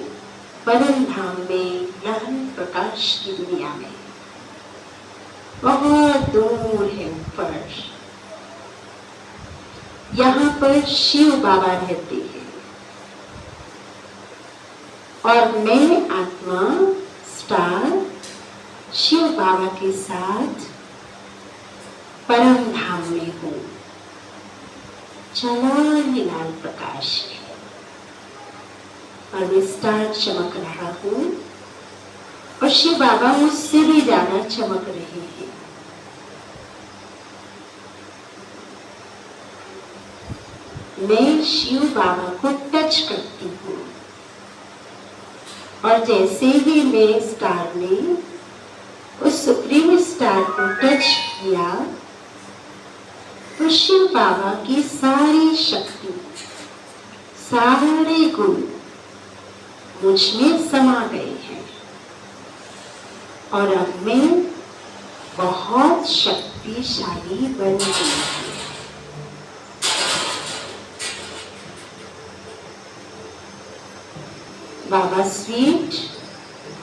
परम धाम में, लाल प्रकाश की दुनिया में। बहुत दूर है ऊपर, यहाँ पर शिव बाबा रहते हैं और मैं आत्मा स्टार शिव बाबा के साथ परम धाम में हूँ। चला ही लाल प्रकाश है और मैं स्टार चमक रहा हूँ और शिव बाबा मुझसे भी ज्यादा चमक रहे हैं। मैं शिव बाबा को टच करती हूँ और जैसे ही मैं स्टार ने उस सुप्रीम स्टार को टच किया तो शिव बाबा की सारी शक्ति, सारे गुण मुझ में समा गए हैं और अब मैं बहुत शक्तिशाली बन गई हूँ। बाबा स्वीट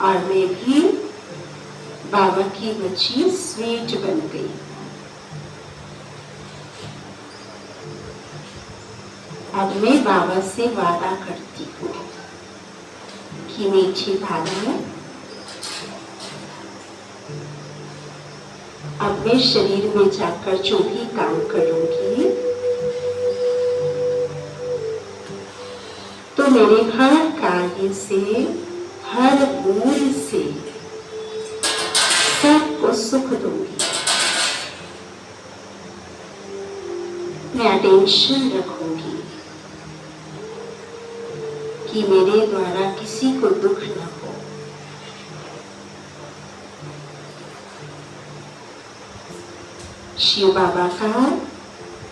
और मैं भी बाबा की बच्ची स्वीट बन गई। अब मैं बाबा से वादा करती हूँ कि मीठी बाबा, अब मैं शरीर में जाकर जो भी काम करूंगी तो मेरे हर कार्य से, हर बूंद से सबको सुख दूंगी। मैं अटेंशन रखूंगी कि मेरे द्वारा किसी को दुख न हो। शिव बाबा का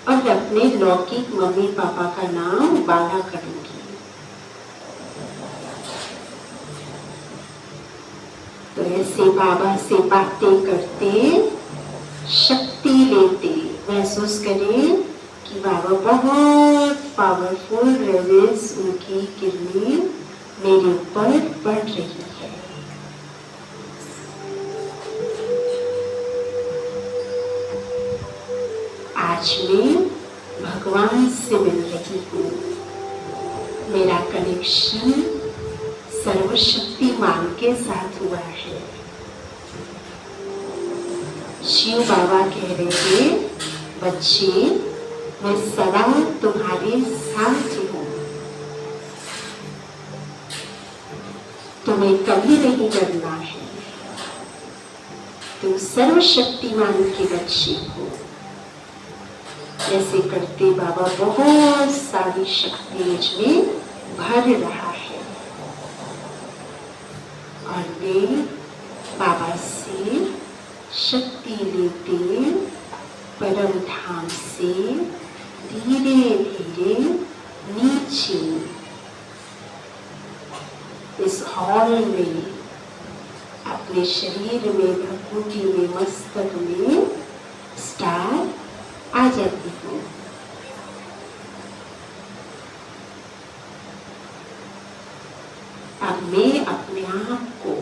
और अपने लौकिक मम्मी पापा का नाम बाला करूंगी। तो ऐसे बाबा से बातें करते, शक्ति लेते महसूस करें कि बाबा बहुत पावरफुल रेडियंस, उनकी किरणें मेरे ऊपर पड़ रही है। आज मैं भगवान से मिल रही हूँ। मेरा कनेक्शन सर्वशक्तिमान के साथ हुआ है। शिव बाबा कह रहे हैं, बच्चे मैं सदा तुम्हारे साथ हूँ, तुम्हें कभी नहीं डरना है। तुम सर्वशक्तिमान के बच्चे हो। ऐसे करते बाबा बहुत सारी शक्ति मुझमें भर रहा है और मैं बाबा से शक्ति लेते परम धाम से धीरे धीरे नीचे इस हॉल में, अपने शरीर में, भभूति में, मस्तक में स्टार आ जाती हूँ। अब मैं अपने आप को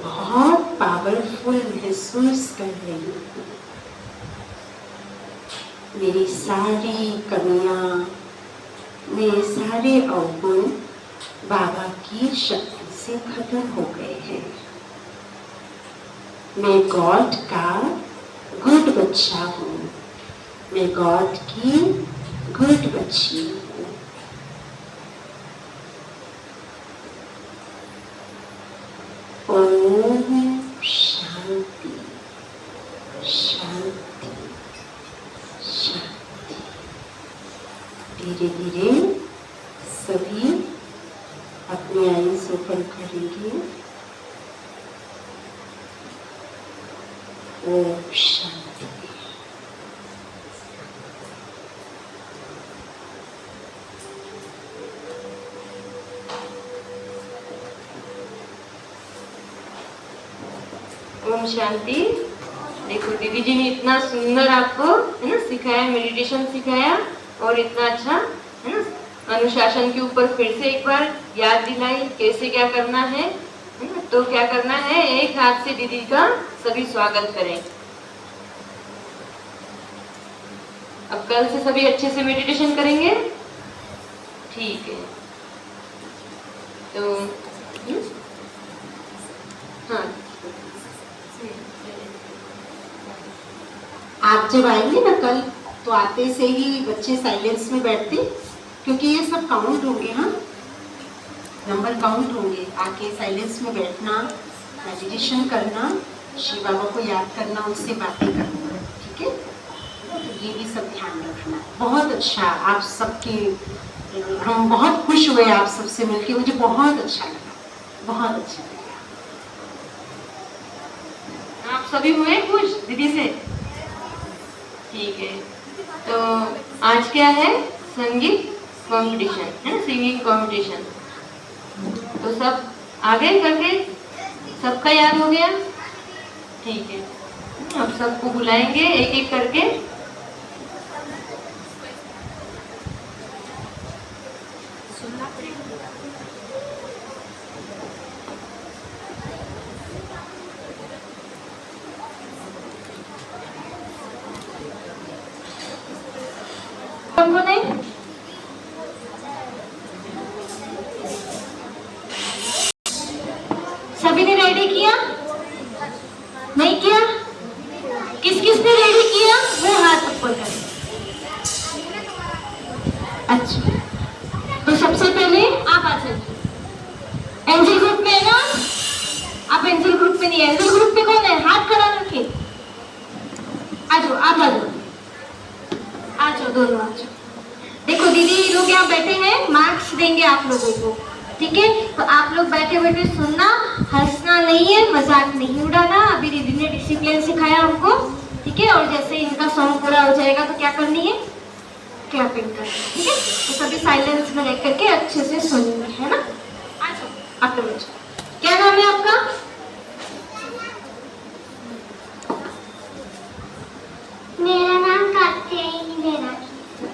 बहुत पावरफुल महसूस कर रही हूँ। मेरी सारी कमियां, मेरे सारे अवगुण बाबा की शक्ति से खत्म हो गए हैं। मैं गॉड का गुड बच्चा हूँ, मैं गॉड की गुड बच्ची हूँ। ओम शांति शांति शांति। धीरे धीरे सभी अपनी आईज ओपन करेंगे। ओम शांति। ओम शांति। देखो दीदी जी ने इतना सुंदर आपको है ना सिखाया, मेडिटेशन सिखाया और इतना अच्छा है ना अनुशासन के ऊपर फिर से एक बार याद दिलाई कैसे क्या करना है ना? तो क्या करना है, एक हाथ से दीदी का सभी स्वागत करें। अब कल से सभी अच्छे से मेडिटेशन करेंगे, ठीक है? तो हाँ, आप जब आएंगे ना कल, तो आते से ही बच्चे साइलेंस में बैठते, क्योंकि ये सब काउंट होंगे। हाँ, नंबर काउंट होंगे। आके साइलेंस में बैठना, मेडिटेशन करना, शिव बाबा को याद करना, उनसे बातें करना, ठीक है? तो ये भी सब ध्यान रखना। बहुत अच्छा, आप सबके हम बहुत खुश हुए आप सबसे मिलके, मुझे बहुत अच्छा लगा, बहुत अच्छा लगा। आप सभी हुए खुश दीदी से, ठीक है? तो आज क्या है, संगीत कंपटीशन है ना, सिंगिंग कंपटीशन। तो सब आ गए करके, सबका याद हो गया, ठीक है? अब सबको बुलाएंगे एक एक करके। हमको नहीं सभी ने रेडी किया, नहीं किया? किस किस ने रेडी किया वो हाथ ऊपर करें। अच्छा, तो सबसे पहले आप आ जाइए। एंजल ग्रुप में है ना? आप एंजल ग्रुप में नहीं है। एंजल ग्रुप में कौन है? हाथ खड़ा रखे। आ जाओ, आप आ जाओ, आ जाओ, दोनों आ जाओ। देखो दीदी लोग यहाँ बैठे हैं, मार्क्स देंगे आप लोगों को, ठीक है? तो आप लोग बैठे बैठे सुनना, हंसना नहीं है, मजाक नहीं उड़ाना। अभी दीदी ने डिसिप्लिन सिखाया हमको, ठीक है? और जैसे इनका सॉन्ग पूरा हो जाएगा तो क्या करनी है, क्लैपिंग करनी है, ठीक है? तो सभी साइलेंस में रह करके अच्छे से सुनेंगे, है ना? आ जाओ, आप लोग क्या नाम है आपका? मेरा नाम कात्यायनी बैरागी।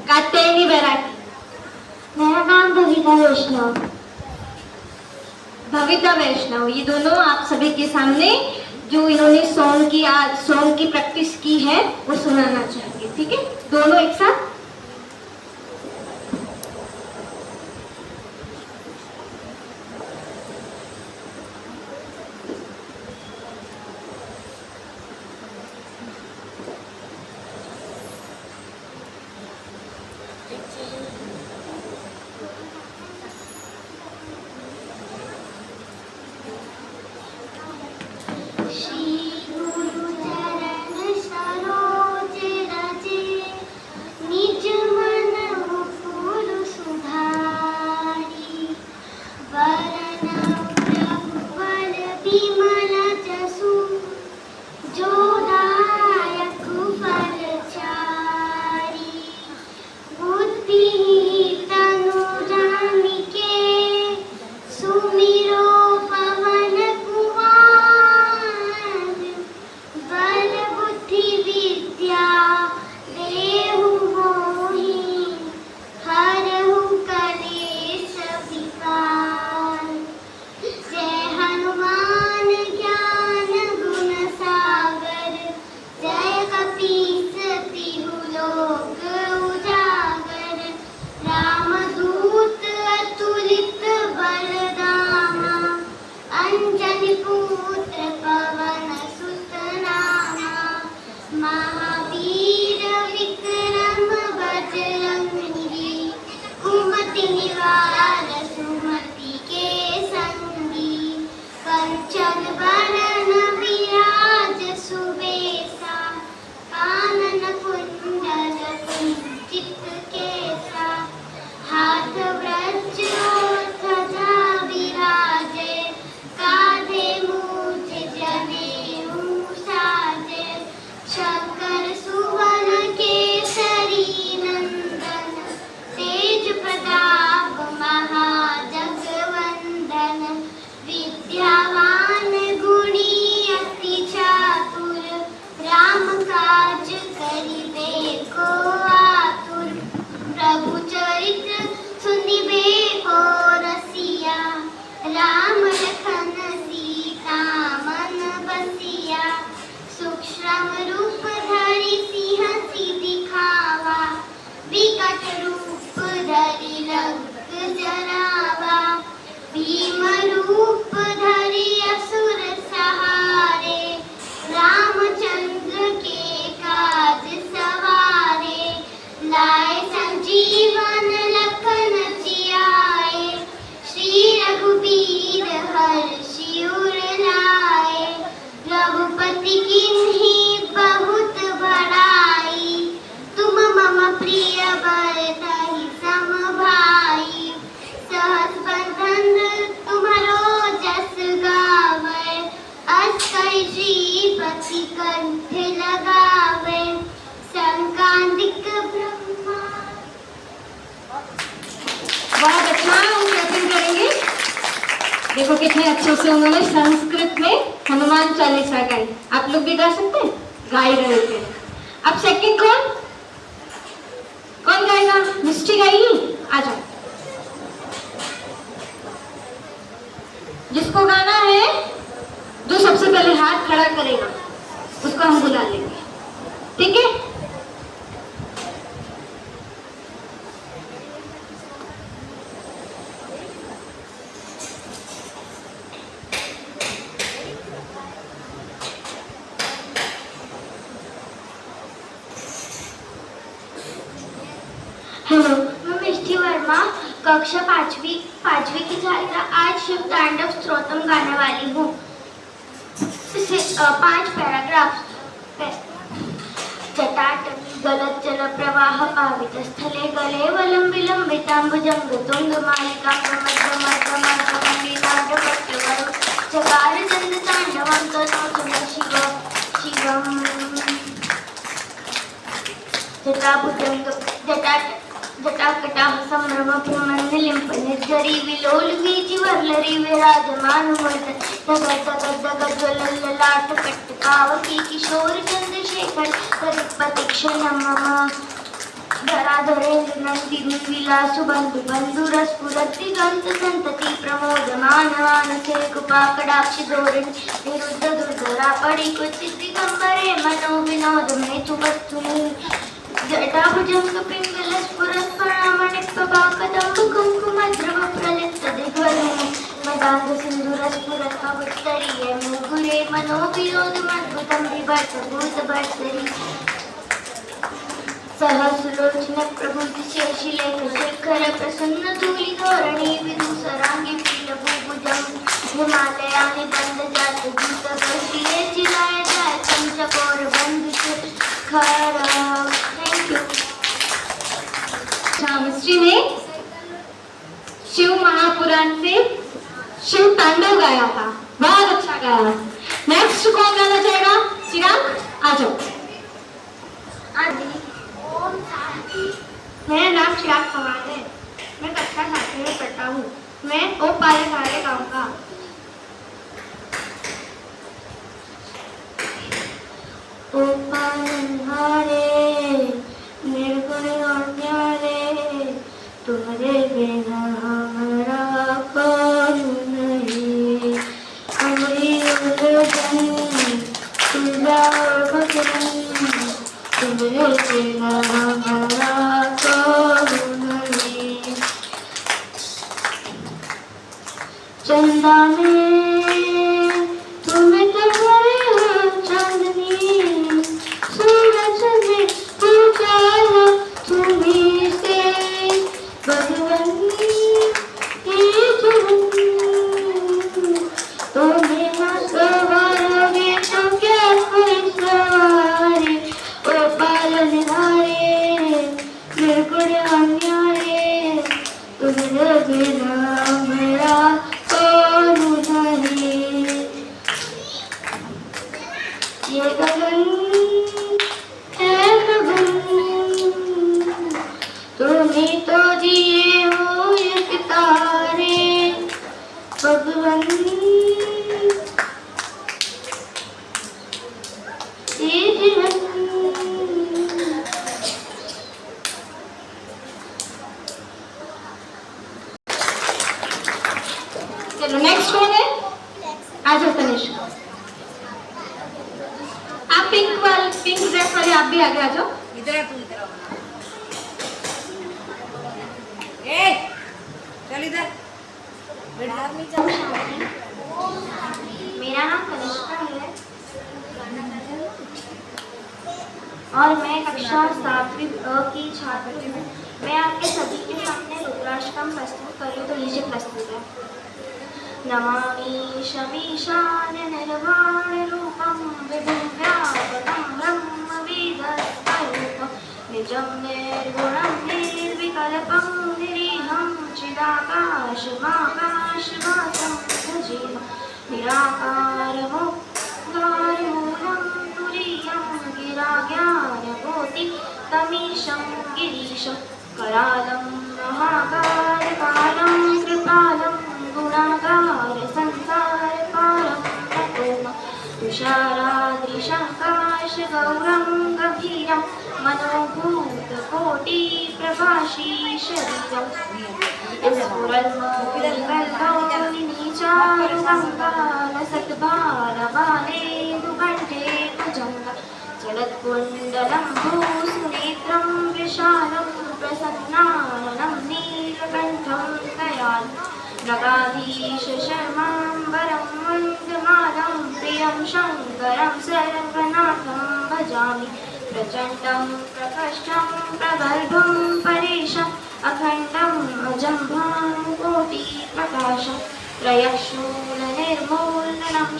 कात्यायनी बैरागी। मेरा नाम भविता वैष्णव। भविता वैष्णव। ये दोनों आप सभी के सामने जो इन्होंने सॉन्ग की आज सॉन्ग की प्रैक्टिस की है वो सुनाना चाहेंगे, ठीक है? दोनों एक साथ। श्री गुरु चरण सरोज रजे, निज राम रूप धारी सिंह सी दिखावा, विकट रूप धरि लंक जरावा, भीम रूप धरि असुर सहारे, रामचंद्र के काज सवारे, लाए संजीवन लखन जियाए, श्री रघुबीर हर्षि उर लाए, रघुपति कीन्ही बहुत बड़ाई, तुम मम प्रिय भरतहि सम भाई, सहस बंधन तुम्हारो जस गावे, अस कहि श्रीपति कंठ लगावे, संकांदिक ब्रह्मा। बहुत अच्छा, हम क्लैपिंग करेंगे। देखो कितने अच्छे से उन्होंने संस्कृत में हनुमान चालीसा गाई। आप लोग भी गा सकते हैं, गा ही रहे थे। अब सेकंड कौन गाएगा? मिस्टी गाएगी, आ जाओ। जिसको गाना है जो सबसे पहले हाथ खड़ा करेगा उसको हम बुला लेंगे, ठीक है? हेलो, मैं मिष्टी वर्मा, कक्षा पांचवी की छात्रा। आज शिव तांडव स्तोत्रम गाने वाली हूँ। 5 पैराग्राफ। जटाटवी गलत जल प्रवाह पावित स्थले गले वलम विलंबितांबुजंग तुंग मालिका जगार चंद तांडवं तनोतु न शिवम जटाकटाह संभ्रम प्रमंडलिंप निर्जरी विलोल वीचि वर्लरी विराजमान जगत ज्वलल्ललाट कट्टकावकी किशोर चंद्रशेखर परिपति क्षणम मम धराधरेन्द्र नंदिनी विलासु बंधु रसपुरति दिगंत संतति प्रमोदमान मानसे कृपाकटाक्ष धोरण निरुद्ध दुर्धरा पड़ी क्वचित् दिगंबरे मनो विनोद में तु वस्तुनि जटाभुजंग पिंगल स्फुरस्फुरामणिक प्रभाकदंब कुंकुमद्रव प्रलिप्त दिग्वलने मदांग सिंधुर स्फुरत्कवुत्तरीय मुगुरे मनोविनोदमद्भुतं बिभर्त भूतभर्तरि सहस्रलोचन प्रभुति शेषिलेख शेखर प्रसन्न धूलि धोरणी विदुसरांगी पीलभुभुजं हिमालयानि बंद जात गीत कौशिले चिराय जाय पंचकोर बंधु शिखर। Thank you. मिस्ट्री ने शिव महापुराण से शिव तांडव गाया था, बहुत अच्छा गाया। नेक्स्ट कौन गाना चाहेगा? चिराग, आ जाओ। मेरा नाम चिराग पवार है। मैं कक्षा 7 में पढ़ता हूँ। मैं ओ पालनहारे गाऊंगा। ओ पालनहारे निर्गुण और न्यारे, तुम्हारे बिना हमारा कौन नहीं। हमारी उलझन तुझा भजन, तुम्हारे बिना हमारा कौन नहीं। चंदा में तुम्हें तुम्हारे हो चांदनी, सूरज में उजाला तुम्हीं से, भगवान ये जीवन तुम्हें न सवारोगे तो क्या कोई सवारे। ओ पालनहारे निर्गुण अन्यारे, तुम्हारे बिना मेरा कौन नहीं। ये गगन है गगन, तुम्हीं तो दिए हो ये सितारे, भगवान ये जीवन। चलो नेक्स्ट कौन है? आ जाओ तनिष्क। आप आप पिंक ड्रेस वाले आप भी आगे आ जाओ। इधर तू इधर ए चल इधर बाहर नहीं जाओ शांति। मेरा नाम कनिष्का है और मैं कक्षा 7वीं अ की छात्र हूँ। मैं आपके सभी के सामने रुद्राष्टकम प्रस्तुत करूँ तो लीजिए प्रस्तुत है। नमामि शमीशान निर्वाण रूपम विभुं व्यापकं ब्रह्मवेदस्वरूपं निजं निर्गुणं निर्विकल्पं निरीहं चिदाकाशमाकाशवासं भजेम निराकारमोकारमूलं तुरीयं गिराज्ञानकोटि तमीशं गिरीशं करालं महाकारकालं कृपालं गुणागार संसारकारं नतोम तुषाराद्रिशङ्काश गौरं गभीरं मनोभूतकोटि प्रभाषी शरीरम् सत्भारबाले दुकण्ठे भुजङ्ग जलत्कुण्डलं भूसुनेत्रं विशालं प्रसन्नाननं नीलकण्ठं दयालु नगाधीश शर्माम्बरं मन्दमालं प्रियं शङ्करं सर्वनाथं भजामि प्रचण्डं प्रकष्टं प्रगल्भं परेशम् अखण्डम् अजम्भां कोटिप्रकाशं त्रयशूलनिर्मूलनं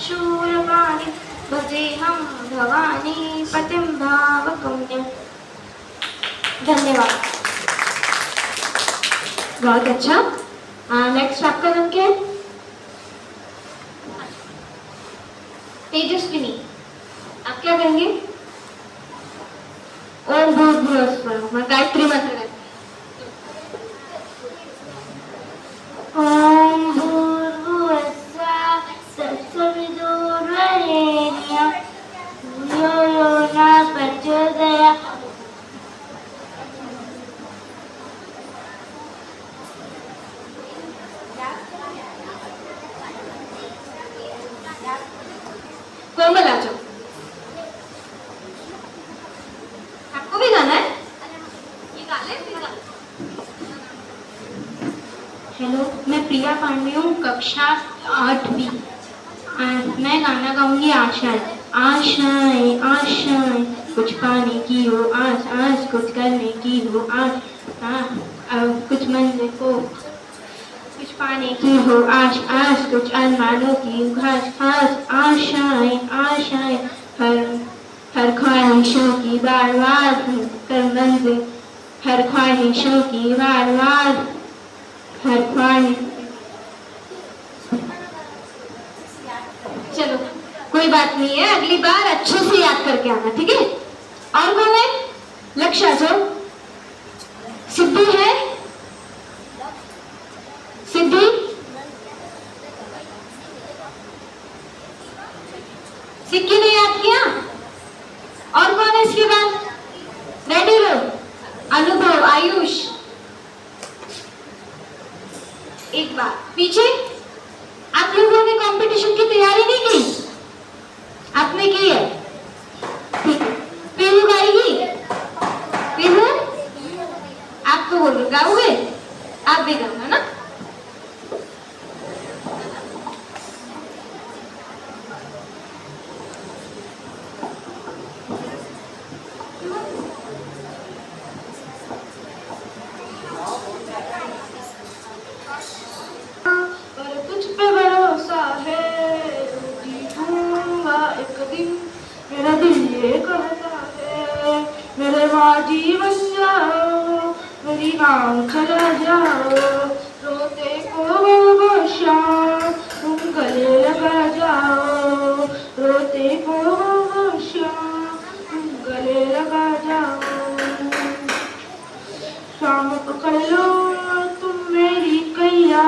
शूलपाणिं भजेऽहं भवानी पतिं भावगम्यं। धन्यवाद। बहुत अच्छा। नेक्स्ट आपका नाम क्या है? तेजस्विनी। आप क्या करेंगे? ओम भूर्भुवः स्वः गायत्री मंत्र करें। ॐ भूर्भुवस्सुवः तत्सवितुर्वरेण्यं धियो यो न प्रचोदयात्। कोमल आ जाओ। आपको भी गाना है? ये गा ले, फिर गा। हेलो, मैं प्रिया पांडे हूँ, कक्षा 8वीं। मैं गाना गाऊंगी आशाएं। आशाएं आशाएं कुछ पाने की हो आस, आस कुछ करने की हो आस, कुछ मंजिल को कुछ पाने की हो आश, आश कुछ अरमानों की घास, खास आशाएं आशाएं हर ख्वाहिशों की बार बार कर मंजिल, हर ख्वाहिशों की बार बार हर ख्वाहिश। चलो कोई बात नहीं है, अगली बार अच्छे से याद करके आना, ठीक है? और कौन है? लक्ष्य आ जाओ। सिद्धि है? सिद्धि सिक्की ने याद किया? और कौन है इसके बाद? रेडी रहो। अनुभव, आयुष। एक बार पीछे। आप लोगों ने कंपटीशन की तैयारी नहीं की? आपने की है? ठीक है। पीहू गाएगी? पीहू आप तो बोलो गाओगे? आप भी गाओ ना? पर तुझ पे भरोसा है, रोटी दूंगा एक दिन। मेरा दिल ये कहता है मेरे बाजी बन जाओ, मेरी आँख चला जाओ, रोते को वो शाम तुम गले लगा जाओ, रोते को वो शाम तुम गले लगा जाओ। शाम पकड़ लो तुम मेरी कैया,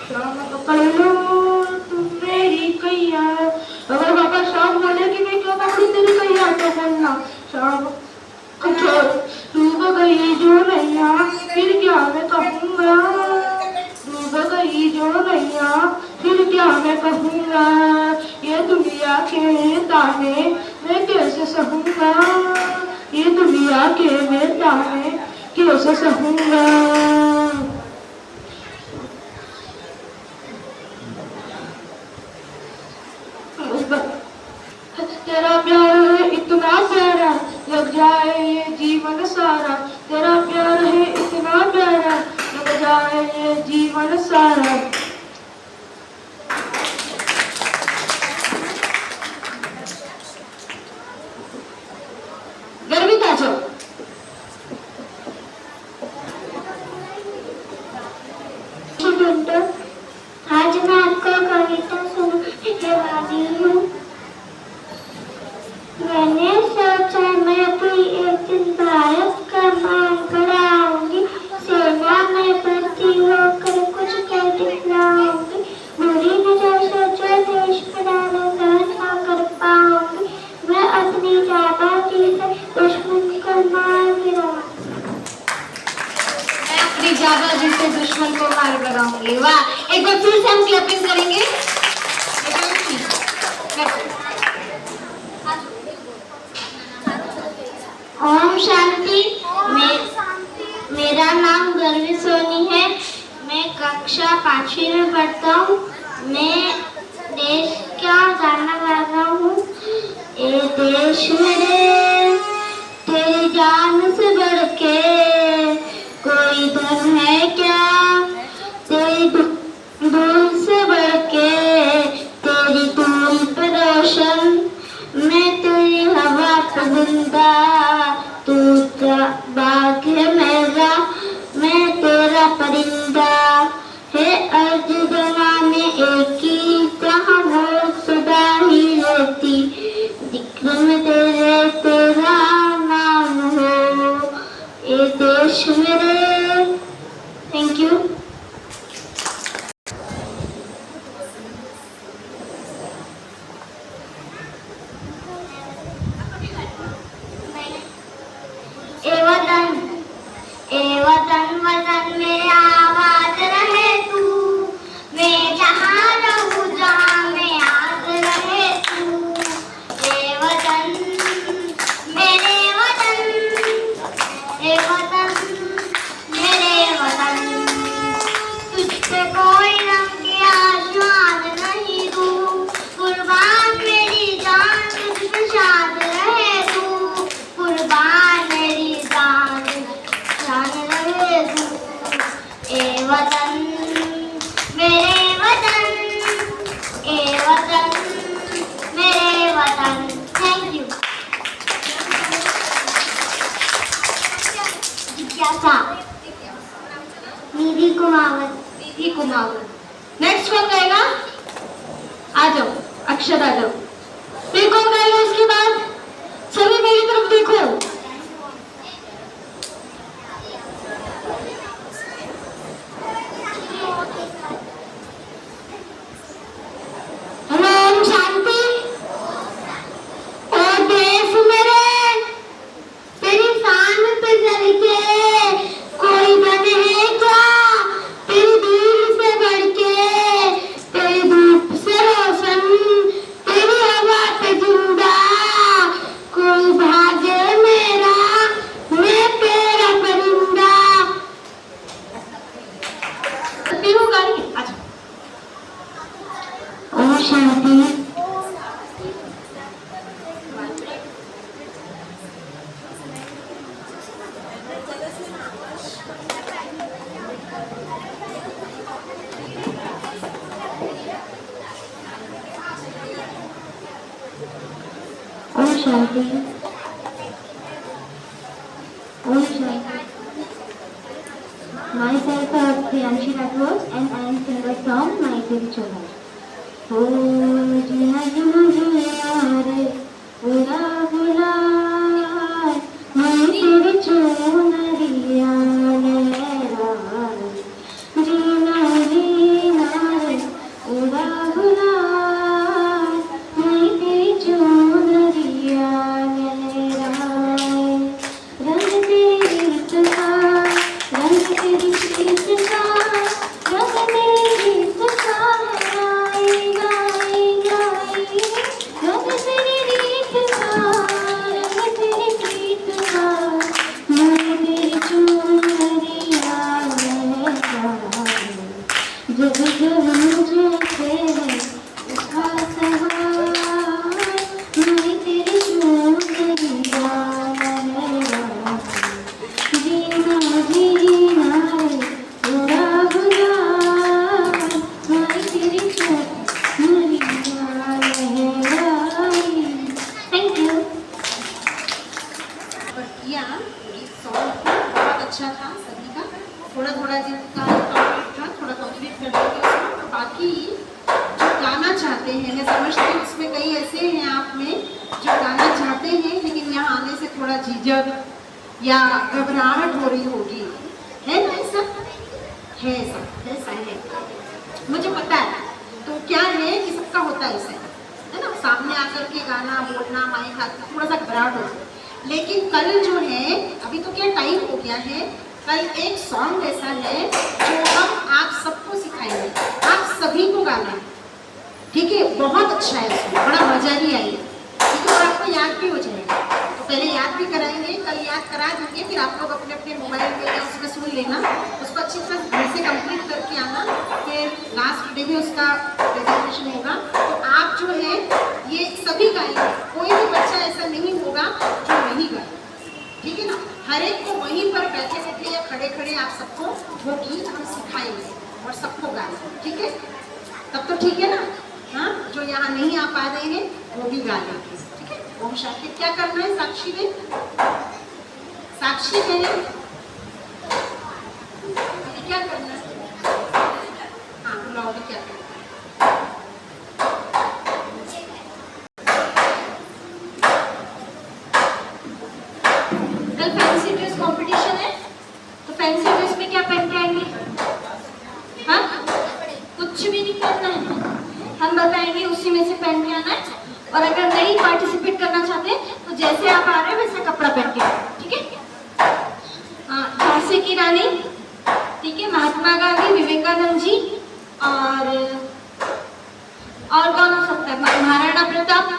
शाम पकड़ लो तुम मेरी कैया। अगर बाबा शाम बोले कि मैं क्यों पकड़ी तेरी कैया तो बोलना शाम डूब गई जो नैया फिर क्या मैं कहूँगा, डूब गई जो नैया फिर क्या मैं कहूँगा। ये दुनिया के ताने मैं सहूंगा, ये दुनिया के मेदाने कैसे सहूंगा। तेरा प्यार है इतना प्यारा, लग जाए ये जीवन सारा। तेरा प्यार है इतना प्यारा, लग जाए ये जीवन सारा। गर्वित आ जाओ। आज मैं आपको कविता सुनाने वाली हूँ। मैंने सोचा मैं भी एक दिन भारत का नाम कराऊंगी, सेना में भर्ती होकर कुछ कर दिखलाऊंगी। बुरी नजर से जो देश में डाले ना कर पाऊंगी, मैं अपनी जाबाजी से दुश्मन को मार गिराऊंगी। मैं अपनी जाबाजी से दुश्मन को मार गिराऊंगी। वाह, एक बार फिर से हम क्लैपिंग करेंगे। ओम शांति। मेरा नाम गर्वी सोनी है। मैं कक्षा 5वीं में पढ़ता हूँ। मैं देश का गाना गा रहा हूँ। ए देश मेरे, तेरी जान से बढ़ के कोई धन है क्या, तेरी धूल से बढ़ के तेरी धूल पे रोशन, मैं तेरी हवा पे जिंदा, तू बाग है मेरा, मैं तेरा परिंदा। है अर्ज जमाने एक ही, जहाँ वो सदा ही रहती, जिक्र में तेरे तेरा नाम हो, ये देश मेरे। Thank you. वतन में आबाद रहे तू, मैं जहाँ रहूँ जहाँ में याद रहे तू। ए वतन, मेरे वतन, ए वतन, मेरे वतन, तुझ पे कोई रंग के आसमान नहीं दूँ, कुर्बान मेरी जान तुझ पे शाद रहे तू, कुर्बान मेरी जान रहे तू। ए वतन, मेरे वतन, ए वतन, मेरे वतन। Thank you. जिज्ञासा। निधि कुमावत। निधि कुमावत। नेक्स्ट कौन गाएगा? आ जाओ, अक्षर आ जाओ। फिर कौन गाएगा उसके बाद? सभी मेरी तरफ देखो। शांति। Om Shanti. Myself Priyanshi Rathod and I am singing a song My Dear Children. हो जिया यारे बुला बुला मैं तेरी चुनरिया मेरा जीना जीना रे उड़ा बुला मैं तेरी चुनरिया मेरा रंग तेरी इतना रंग तेरी इतना रंग तेरी इतना किया गीत सॉन्ग बहुत अच्छा था सभी का, थोड़ा थोड़ा जिनका कंप्लीट था थोड़ा कंप्लीट कर दिया उसमें, बाकी जो गाना चाहते हैं मैं समझती हूँ उसमें कई ऐसे हैं आप में जो गाना चाहते हैं लेकिन यहाँ आने से थोड़ा झिझक या घबराहट हो रही होगी, है ना? ऐसा है, ऐसा है, मुझे पता है। तो क्या है कि सबका होता है ऐसा, है ना? सामने आकर के गाना बोलना माइक हाथ में थोड़ा सा घबराहट हो, लेकिन कल जो है अभी तो क्या टाइम हो गया है, कल एक सॉन्ग ऐसा है जो हम आप सबको सिखाएंगे, आप सभी को गाना है, ठीक है? बहुत अच्छा है, उसमें बड़ा मजा ही आएगा, ठीक है? और आपको याद भी हो जाएगा। तो पहले याद भी कराएंगे, कल याद करा देंगे, फिर आप लोग अपने अपने मोबाइल में या उसमें सुन लेना, उसको अच्छी तरह घर से कंप्लीट करके आना, फिर लास्ट डे भी उसका प्रेजेंटेशन होगा। तो आप जो है ये सभी गाएंगे, कोई भी बच्चा ऐसा नहीं होगा जो नहीं गाए, ठीक है ना? हर एक को वहीं पर बैठे बैठे या खड़े खड़े आप सबको वो गीत हम सिखाएंगे और सबको गाएंगे, ठीक है? तब तो ठीक है ना? हाँ, जो यहाँ नहीं आ पा रहे हैं वो भी गा लेंगे, ठीक है? ओम शांति। क्या करना है साक्षी ने? साक्षी ने क्या करना है? हाँ बुलाओ, क्या करना है? कल फैंसी ड्रेस कंपटीशन है, तो फैंसी ड्रेस में क्या पहन के आएंगे? हाँ, कुछ भी नहीं करना है, हम बताएंगे उसी में से पहन के आना है। और अगर नहीं पार्टिसिपेट करना चाहते तो जैसे आप आ रहे हैं वैसा कपड़ा पहन के आना, ठीक है? हाँ, झांसी की रानी, ठीक है, महात्मा गांधी, विवेकानंद जी और कौन हो सकता है? महाराणा प्रताप,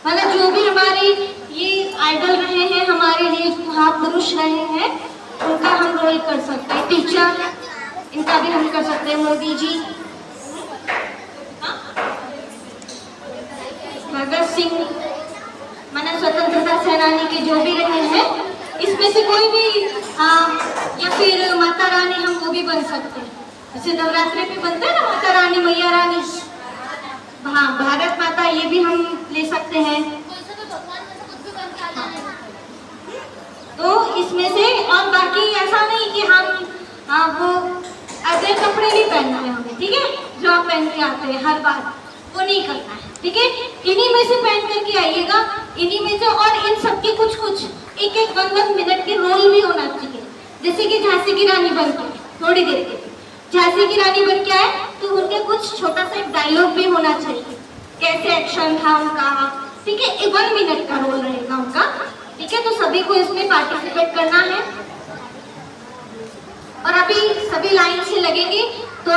मतलब जो भी हमारे ये आइडल रहे हैं, हमारे लिए जो महापुरुष रहे हैं, उनका हम रोल कर सकते हैं। टीचर, इनका भी हम कर सकते हैं। मोदी जी, भगत सिंह, माना स्वतंत्रता सेनानी के जो भी रहे हैं, इसमें से कोई भी या फिर माता रानी, हम वो भी बन सकते हैं। जैसे नवरात्रि पे बनते हैं ना माता रानी, मैया रानी, हाँ, भारत माता, ये भी हम ले सकते हैं। तो इसमें से, और बाकी ऐसा नहीं कि हम वो अदर कपड़े नहीं पहनना है हमें, ठीक है? जो आप पहन के आते हैं हर बार, वो नहीं करना है, ठीक है? इन्हीं में से पहन करके आइएगा, इन्हीं में से। और इन सबके कुछ कुछ एक 1 मिनट के रोल भी होना चाहिए, जैसे कि झांसी की रानी बन के थोड़ी देर के लिए झांसी की रानी बन के आए तो उनके कुछ छोटा सा एक डायलॉग भी होना चाहिए, कैसे एक्शन था उनका, ठीक है? 1 मिनट का रोल रहेगा उनका, ठीक है? तो सभी को इसमें पार्टिसिपेट करना है। और अभी सभी लाइन से लगेंगे।